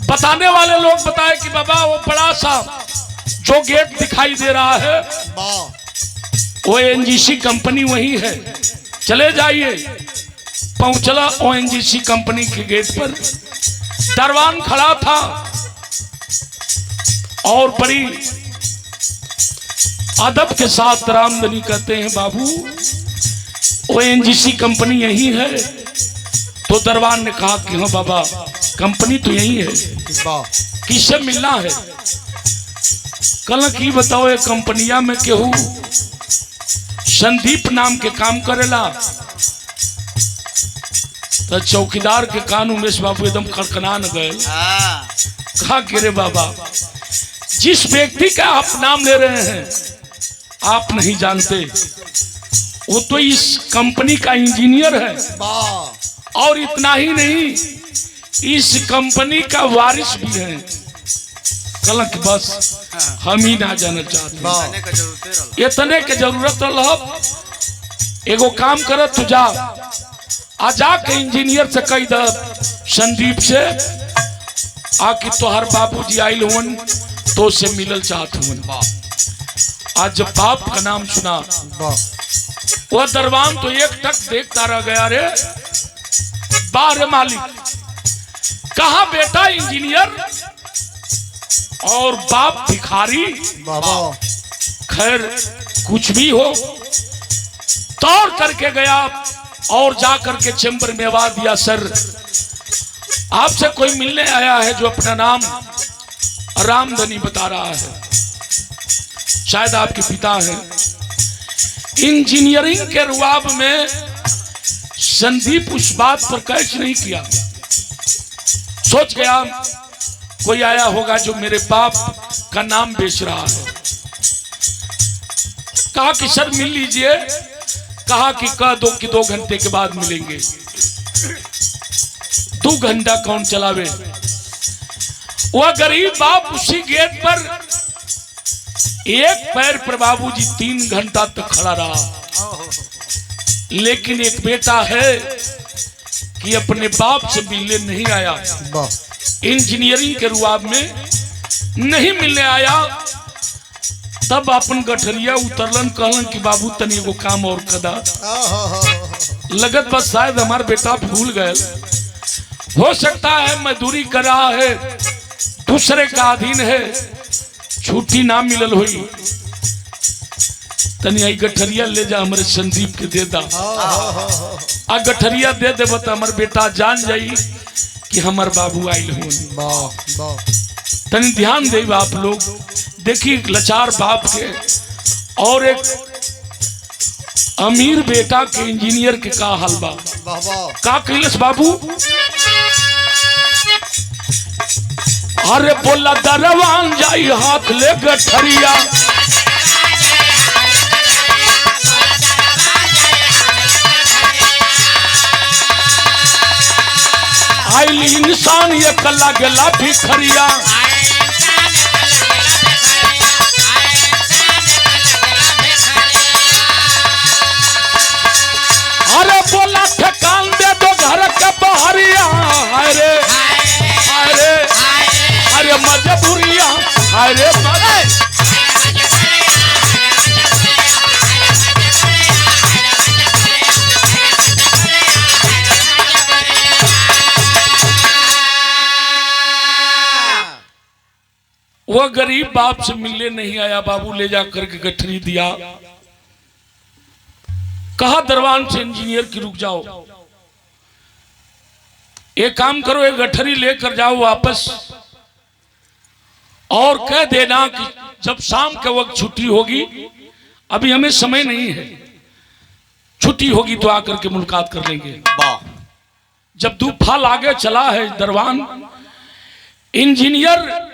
बताने वाले लोग बताए कि बाबा वो बड़ा सा जो गेट दिखाई दे रहा है वो एनजीसी कंपनी वही है, चले जाइए। पहुंचला ओएनजीसी कंपनी के गेट पर, दरवान खड़ा था और बड़ी अदब के साथ रामधनी कहते हैं, बाबू ओएनजीसी कंपनी यही है। तो दरबान ने कहा कि हाँ बाबा कंपनी तो यही है, किससे मिलना है? कल की बताओ ये कंपनिया में केहू संदीप नाम के काम करेला। तो चौकीदार के कान उमेश बाबू एकदम खड़खड़ा न गए। कहा कि रे बाबा जिस व्यक्ति का आप नाम ले रहे हैं आप नहीं जानते, वो तो इस कंपनी का इंजीनियर है और इतना ही नहीं इस कंपनी का वारिस भी है। कलक बस हम ही ना जाना चाहते, इतने के जरूरत रह। एगो काम कर, तू जा आजा के इंजीनियर से कह द संदीप से आके तोहर बाबूजी आइल हुन तो से मिलल चाहत हुन। आज जब बाप का नाम सुना वह दरबान तो एक टक देखता रह गया, रे बारे मालिक कहा बेटा इंजीनियर और बाप भिखारी। खैर कुछ भी हो, तौर करके गया और जा करके चैम्बर में आवाज दिया, सर आपसे कोई मिलने आया है जो अपना नाम रामधनी बता रहा है, शायद आपके पिता हैं। इंजीनियरिंग के रुआब में संदीप उस बात पर कैच नहीं किया, सोच गया कोई आया होगा जो मेरे बाप का नाम बेच रहा है। कहा कि सर मिल लीजिए, कहा कि कह दो कि 2 घंटे के बाद मिलेंगे। 2 घंटा कौन चलावे? वह गरीब बाप उसी गेट पर एक पैर पर बाबूजी 3 घंटा तक खड़ा रहा। लेकिन एक बेटा है कि अपने बाप से मिलने नहीं आया, इंजीनियरिंग के रुआब में नहीं मिलने आया। तब अपन गठरिया उतरलन, कहलन कि बाबू तनी एगो काम और कदा। लगत बस शायद हमार बेटा भूल गए, हो सकता है मजदूरी कर रहा है, दूसरे का अधीन है, छुट्टी ना मिलल हुई। तनी आई गठरिया ले जा हमारे संदीप के दे दा। आ गठरिया दे दे तो हमार बेटा जान जाई कि हमार बाबू आइल हो। तनी ध्यान दे आप लोग, देखिए लाचार बाप के और एक अमीर बेटा के इंजीनियर के का हाल बा। का कैलस बाबू? अरे बोला दरवान जाई हाथ ले गठरिया, आइली इंसान ये कला गेला भिखरिया। वो गरीब बाप से मिलने नहीं आया। बाबू ले जाकर के गठरी दिया, कहा दरवान से इंजीनियर की रुक जाओ, एक काम करो, एक गठरी लेकर जाओ वापस और कह देना कि जब शाम के वक्त छुट्टी होगी, अभी हमें समय नहीं है, छुट्टी होगी तो आकर के मुलाकात कर लेंगे। जब दूफाल आगे चला है, दरवान इंजीनियर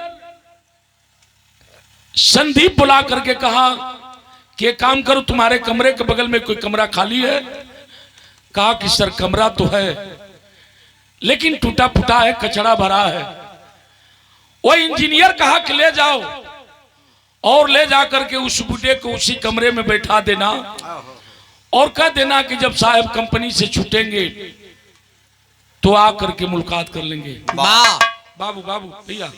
संदीप बुला करके कहा कि एक काम करो, तुम्हारे कमरे के बगल में कोई कमरा खाली है? कहा कि सर कमरा तो है लेकिन टूटा फूटा है, कचरा भरा है। वो इंजीनियर कहा कि ले जाओ और ले जाकर के उस बूढ़े को उसी कमरे में बैठा देना और कह देना कि जब साहब कंपनी से छूटेंगे तो आकर के मुलाकात कर लेंगे। बाबू बाबू भैया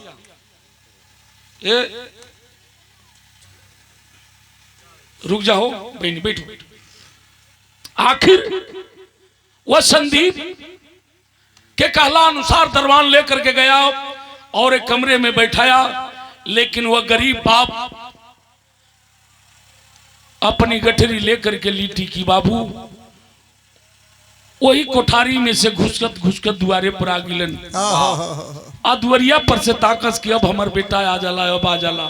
रुक जाओ, बहनी बैठो। आखिर वह संदीप के कहला अनुसार दरवान लेकर के गया और एक कमरे में बैठाया, लेकिन वह गरीब बाप अपनी गठरी लेकर के लीटी की बाबू वही कोठारी में से घुसकत दुआरे पर आ गिलन। दुआरिया पर से ताकस की अब हमार बेटा आ जाला, अब आ जाला,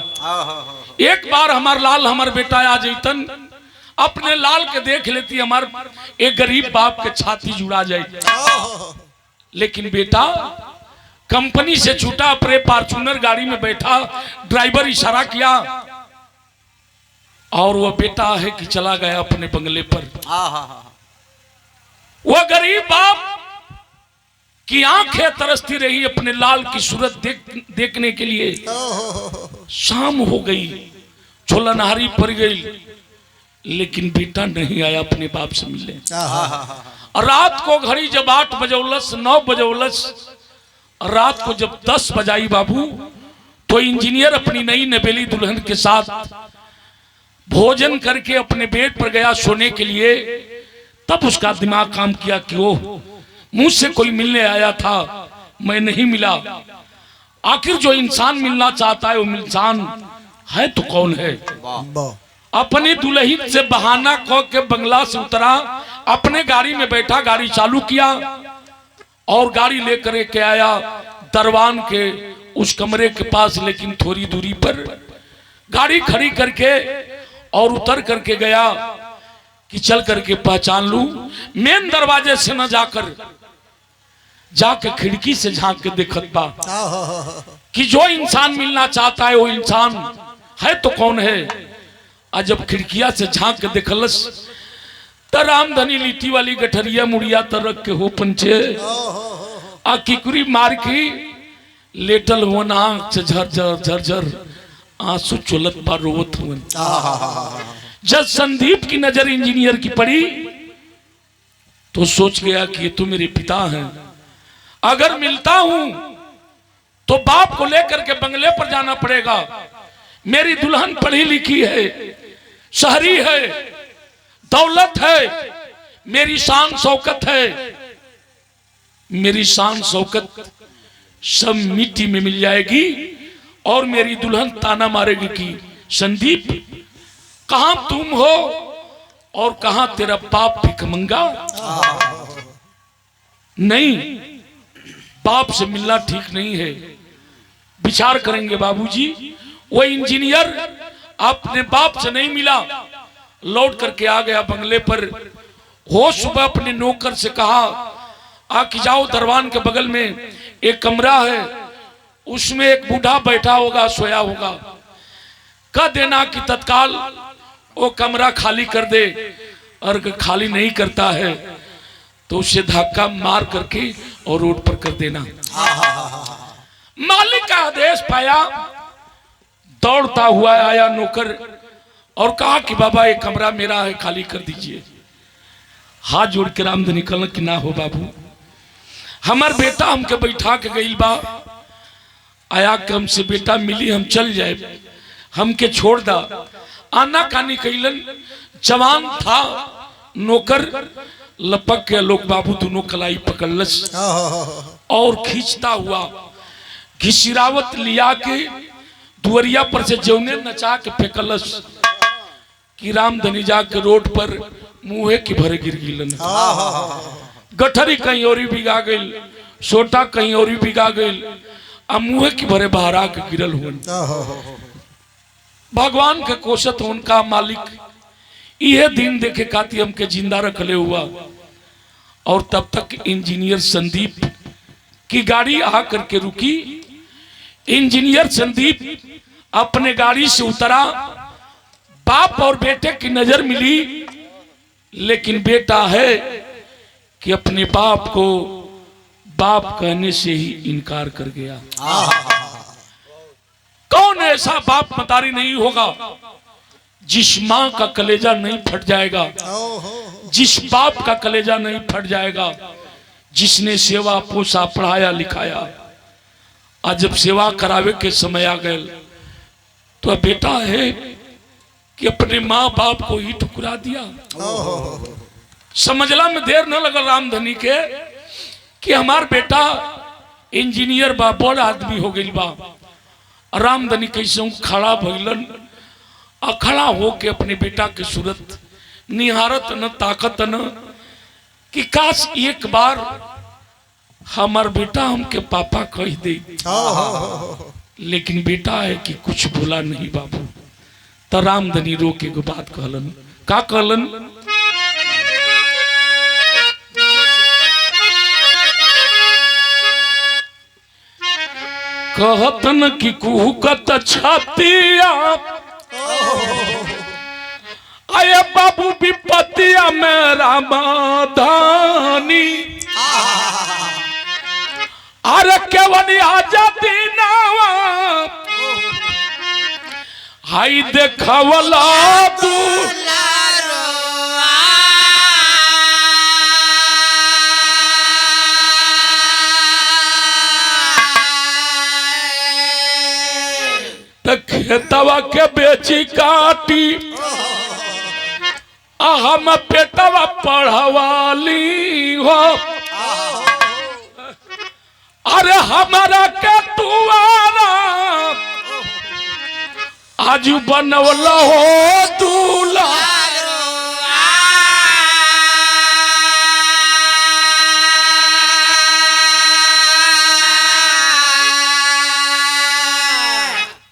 एक बार हमार लाल हमार बेटा आ जैतन, अपने लाल के देख लेती, हमार एक गरीब बाप के छाती जुड़ा जाए। लेकिन बेटा कंपनी से छूटा, अपने फॉर्च्यूनर गाड़ी में बैठा, ड्राइवर इशारा किया और वह बेटा है कि चला गया अपने बंगले पर। वह गरीब बाप की आंखें तरसती रही अपने लाल की सूरत देखने के लिए। शाम हो गई, झोलनहारी पड़ गई, लेकिन बेटा नहीं आया अपने बाप से मिलने। रात को घड़ी जब 8 बजौलस 9 बजौलस, रात को जब 10 बजाई बाबू, तो इंजीनियर अपनी नई नवेली दुल्हन के साथ भोजन करके अपने बेड पर गया सोने के लिए। तब उसका दिमाग काम किया कि ओह, मुझसे कोई मिलने आया था, मैं नहीं मिला। आखिर जो इंसान मिलना चाहता है वो इंसान है तो कौन है? अपनी दुल्हन से बहाना खो के बंगला से उतरा, अपने गाड़ी में बैठा, गाड़ी चालू किया और गाड़ी लेकर के आया दरवान के उस कमरे के पास। लेकिन थोड़ी दूरी पर गाड़ी खड़ी करके और उतर करके गया कि चल करके पहचान लूं। मेन दरवाजे से न जाके खिड़की से झांक के देखत बा कि जो इंसान मिलना चाहता है वो इंसान है तो कौन है। और जब खिड़किया से झांक के देखलस तो रामधनी लीटी वाली गठरिया मुड़िया तरक के हो पंचे आ किकुरी मार की लेटल हुआ, आंख से झरझर झरझर आंसू चुलत पर रोत हुए। जब संदीप की नजर इंजीनियर की पड़ी तो सोच गया कि ये तो मेरे पिता हैं, अगर मिलता हूं तो बाप को लेकर के बंगले पर जाना पड़ेगा। मेरी दुल्हन पढ़ी लिखी है, शहरी है, दौलत है, मेरी शान शौकत है, मेरी शान शौकत सब मिट्टी में मिल जाएगी और मेरी दुल्हन ताना मारेगी कि संदीप कहां तुम हो और कहां तेरा बाप भिखमंगा। नहीं, बाप से मिलना ठीक नहीं है, विचार करेंगे बाबूजी। वो इंजीनियर अपने बाप से नहीं मिला, लौट करके आ गया बंगले पर। हो सुबह अपने नौकर से कहा आके जाओ, दरवान के बगल में एक कमरा है, उसमें एक बूढ़ा बैठा होगा, सोया होगा, कह देना कि तत्काल वो कमरा खाली कर दे। और अगर खाली नहीं करता है तो उसे धक्का मार करके और रोड पर कर देना। मालिक का आदेश पाया, दौड़ता हुआ आया नौकर और कहा कि बाबा ये कमरा मेरा है, खाली कर दीजिए। हाथ जोड़ के रामधनी कहला कि ना हो बाबू, हमार बेटा हमके बैठा के गई बा, आया कि हमसे बेटा मिली, हम चल जाए, हमके छोड़ दा। आना कानी कैलन, जवान था नौकर, लपक के लोग बाबू दोनों कलाई पकड़लस और खींचता हुआ घिसिरावत लिया के दुवरिया पर से जौने नचा के फेंकलस कि रामधनी जाके रोड पर मुँहे की भरे गिर गिलन। गठरी कहीं और बिगा गई, सोटा कहीं और बिगा गई, आ मुँहे की भरे बाहर आके गिरल हुन। भगवान के कोशत उनका मालिक यह दिन देखे खाती हमके जिंदा रखले हुआ। और तब तक इंजीनियर संदीप की गाड़ी आकर के रुकी। इंजीनियर संदीप अपने गाड़ी से उतरा, बाप और बेटे की नजर मिली, लेकिन बेटा है कि अपने बाप को बाप कहने से ही इनकार कर गया। कौन ऐसा बाप मतारी नहीं होगा जिस मां का कलेजा नहीं फट जाएगा, जिस बाप का कलेजा नहीं फट जाएगा, जिसने सेवा पोसा पढ़ाया लिखाया। आज जब सेवा करावे के समय आ गए तो बेटा है कि अपने माँ बाप को ही ठुकरा दिया। समझला में देर न लगा रामधनी के कि हमार बेटा इंजीनियर बा, बड़ आदमी हो गई बा। रामधनी कैसे खड़ा भइलन, खड़ा होके अपने बेटा की सूरत निहारत न ताकत न कि काश एक बार हमार बेटा हमके पापा कह दे। लेकिन बेटा है कि कुछ बोला नहीं बाबू। तो रामधनी रो के एगो बात कहलन। का कहलन? कहतन कि कुहकत छतिया आया बाबू विपतिया में रामधानी। अरे केवल आजादी नावा हाई देखवला तू खेतवा के बेची काटी हम पेटवा पढ़वाली हो। अरे हमारा के तुआरा आज बनवला हो दूल्हा।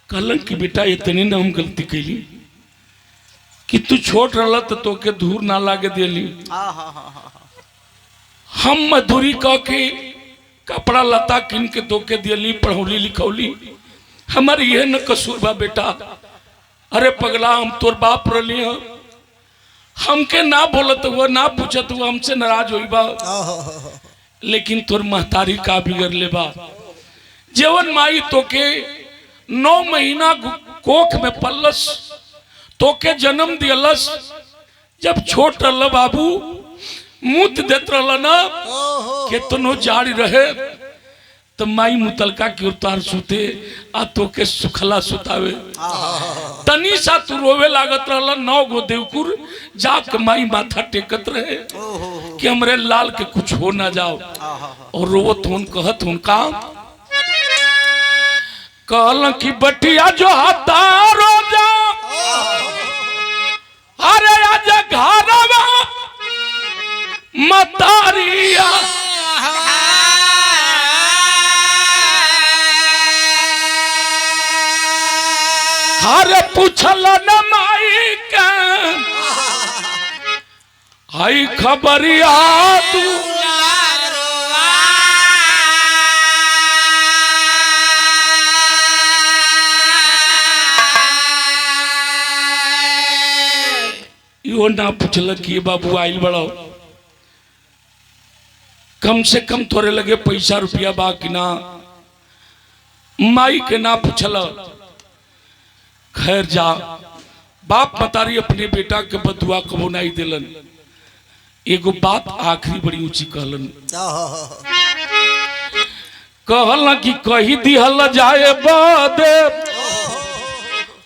कहलन कि बेटा इतनी न हम गलती कैली कि तू छोट रहा तो तोके धूर ना लागे देली। हम मजदूरी कह के कपड़ा लता किन के तोके दियली, पढ़ौली लिखौली। हमारे यह न कसूर बा बेटा। अरे पगला हम तोर बाप रही हैं, हमके ना बोलत हुआ ना पूछत हुआ हमसे नाराज हुई बा। लेकिन तोर महतारी का बिगड़ ले बा। जेवन माई तोके 9 महीना कोख में पल्लस, तोके जन्म दियलस। जब छोट रहा बाबू मुत देत रहा ना कितनो जारी रहे तो माई मुतलका की उतार सुते आ तोके सुखला सुतावे। तनी सा तू रोवे लागत रहा। 9 गो देवकुर जाके माई माथा टेकत रहे कि हमरे लाल के कुछ हो ना जाओ। और रोवत हुन कहत हुन का कहल की बटिया जो हाथा रोजा। अरे आज घरवा मतारिया हरे पूछल न माई के आई खबरिया तू। यो ना पूछल कि बाबू आइल बड़ो, कम से कम थोड़े लगे पैसा रुपया बा कि ना। माई के ना पूछल। खैर जा, बाप मतारी अपने बेटा के बदुआ कबो नहीं दिलन। एगो बात आखिरी बड़ी ऊंची कहलन। कहल कि कही दिहल जाए बदे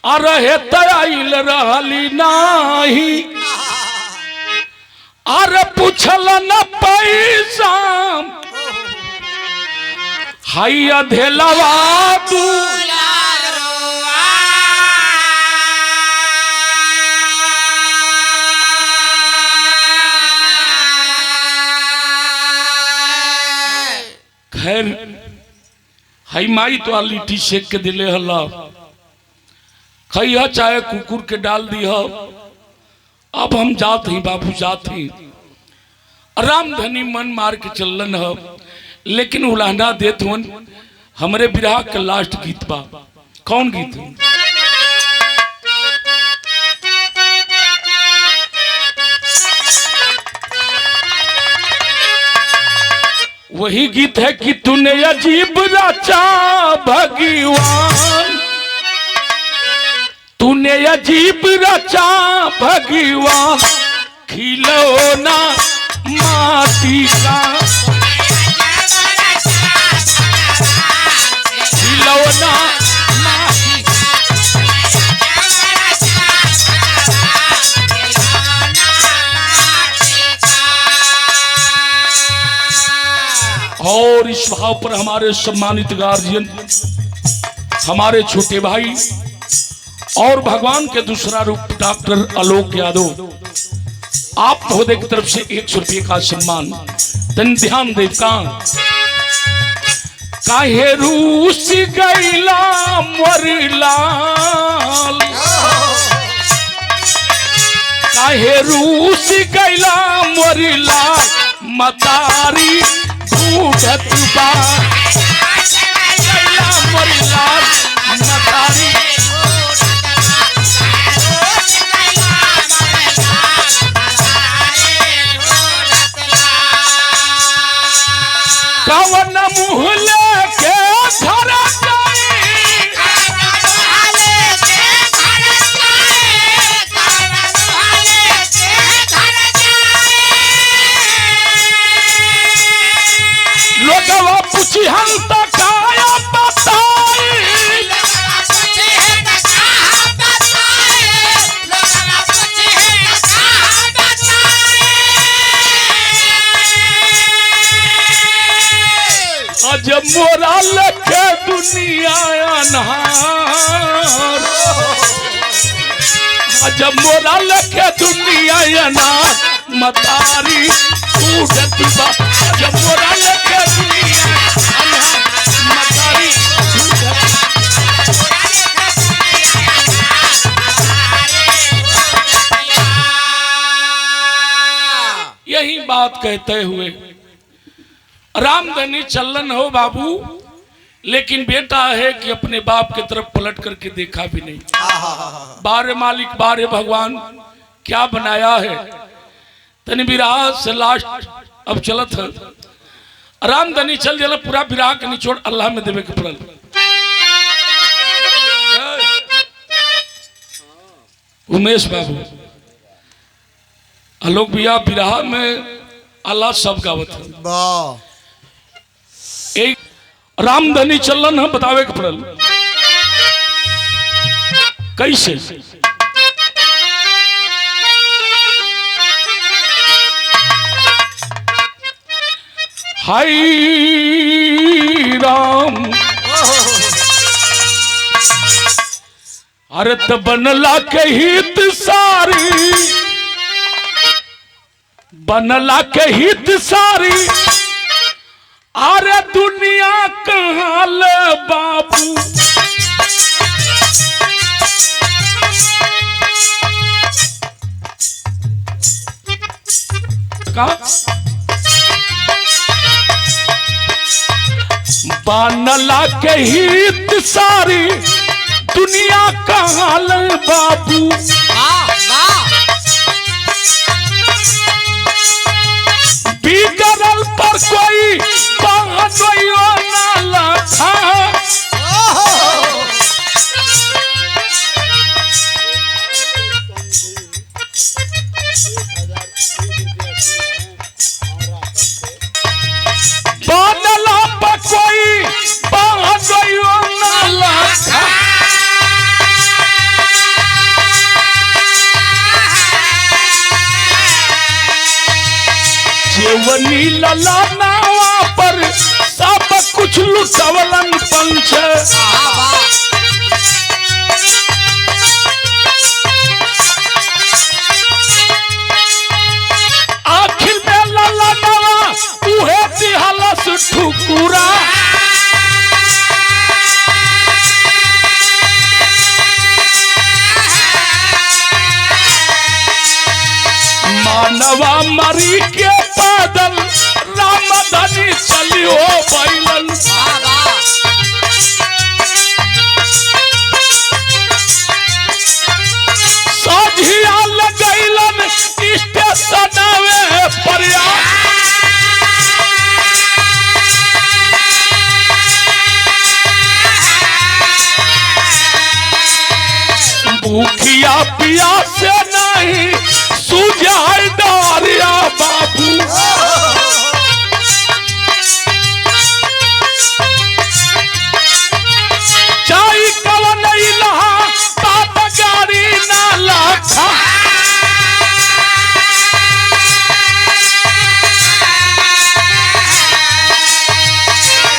अरे तैल रहली नाही। अरे पूछल न पैसा हाई अधेलवा तू। खैर हई माई तो लिट्टी सेक के दिले हल्ला खैया चाहे कुकुर के डाल दी हो। अब हम जात ही बाबू जात ही रामधनी मन मार के चलन हो, लेकिन उलाहना देत हुन हमरे बिरहा के लास्ट गीत बा। कौन गीत है? वही गीत है कि तूने अजीब रचा भगवान, तूने अजीब रचा भगवान, खिलौना माटी का, खिलौना माटी और इस भाव पर हमारे सम्मानित गार्जियन, हमारे छोटे भाई और भगवान के दूसरा रूप डॉक्टर आलोक यादव, आप महोदय की तरफ से 100 रुपये का सम्मान। तन ध्यान दे काहे रूस गैला मोरलाल, काहे रूस गैला मोरलाल, मतारी ढूंढत बा गैला मोरलाल, मतारी कवन मुँह लेके घर लोगवा पूछी हम तो काया बताई, जब मोरा लखे दुनिया अनहार, जब मोरा लखे दुनिया अनार, मतारी ढूंढत बा, जब मोरा लखे दुनिया अनार, मतारी ढूंढत। यही बात कहते हुए रामधनी चलन हो बाबू, लेकिन बेटा है कि अपने बाप की तरफ पलट करके देखा भी नहीं। बारे मालिक बारे भगवान क्या बनाया है। तनी विराह से लास्ट अब चलत है रामधनी चल जला पूरा विराह के निचोड़ अल्लाह में देवे के पड़ल। उमेश बाबू आलोक भैया विराह में अल्लाह सब गावत है। एक रामधनी चलन है बतावे के पड़ल कैसे। हाय राम अरे त बनला के हित सारी, बनला के हित सारी, अरे दुनिया कहाँ ले बाबू। बनला के हित सारी, दुनिया कहाँ ले बाबू। बिगड़ल पर कोई बांधो ना लखा, बांधला पर कोई बांधो ना लखा। जेवनी लला नावा पर सब कुछ लुटवलन पंच, आखिर में लला नावा उहे दिहलस ठुकुरा। जानवा मरी के पैदल राम धनी चलियो बैलन। साझिया लगैलन स्टेशनवे पर भूखिया पिया से नहीं सूझाई डारिया बाबू। चाय कवन इलहा तात गाड़ी ना लाखा।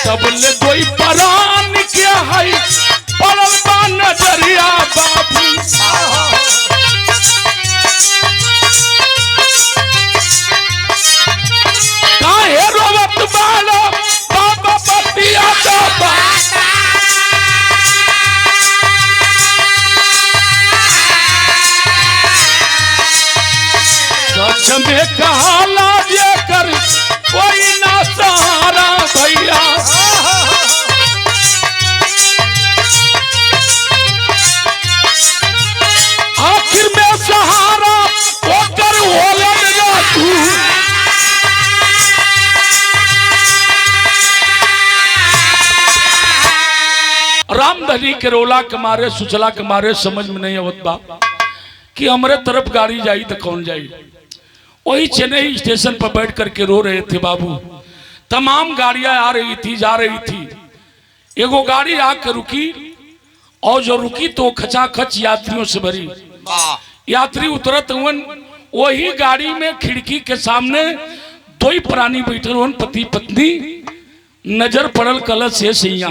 तबले कोई परान के है पड़ल बा नजरिया बाबू। काहे रोवत बालो बाबा बतिया बाबा। सच में कहाला ये कर कोई ना सहारा भैया। आखिर में सहारा होकर होलन तू। रामधनी के रोला के मारे सुचला के मारे समझ में नहीं आवत बा कि हमरे तरफ गाड़ी जाई तो कौन जाई। वही चेन्नई स्टेशन पर बैठ करके रो रहे थे बाबू। तमाम गाड़ियां आ रही थी जा रही थी। एगो गाड़ी आकर रुकी और जो रुकी तो खचाखच यात्रियों से भरी। यात्री उतरत हुन वही गाड़ी में खिड़की के सामने दो ही प्राणी बैठल हुन पति पत्नी। नजर पड़ल कलश से सैया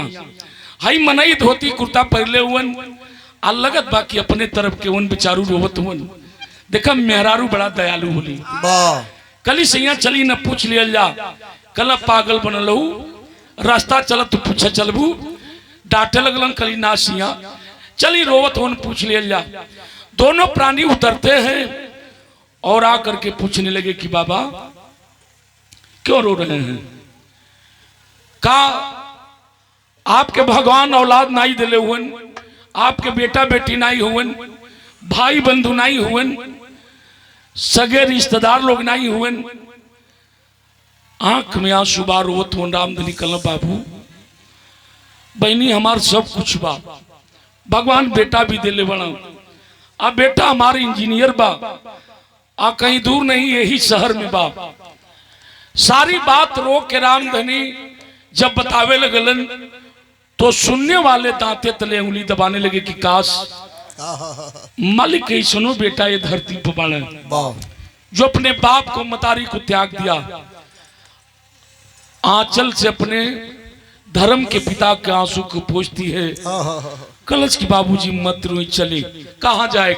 हई मनई धोती कुर्ता पहले हुन आ लगत बाकी अपने तरफ के उन बेचारू रोवत हुन। देखा मेहरारू बड़ा दयालु होली। कली सैया चली न पूछ लिया जा कल पागल बनलहू रास्ता चल तू पूछा चलबू डांटे लगलन कली ना सिया चली रोवत होन पूछ लिया जा। दोनों प्राणी उतरते हैं और आकर के पूछने लगे कि बाबा क्यों रो रहे हैं। का आपके भगवान औलाद नहीं दिले हुन, आपके बेटा बेटी नहीं हुन, भाई बंधु नहीं हुन, सगे रिश्तेदार लोग नहीं हुन। आंख में आंसू बार रोवत हो रामधनी कल बाबू बहनी हमार सब कुछ बा भगवान बेटा भी दिले बना। अब बेटा हमारे इंजीनियर बा आ कहीं दूर नहीं यही शहर में बा। सारी बात रो के रामधनी जब बतावे लगलन तो सुनने वाले दांते तले उंगली दबाने लगे कि काश मालिक कहीं सुनो बेटा ये धरती पर बने जो अपने बाप को मतारी को त्याग दिया आंचल से अपने धर्म के पिता के आंसू को पोंछती है। कलश की बाबूजी मत रोई चले कहाँ जाए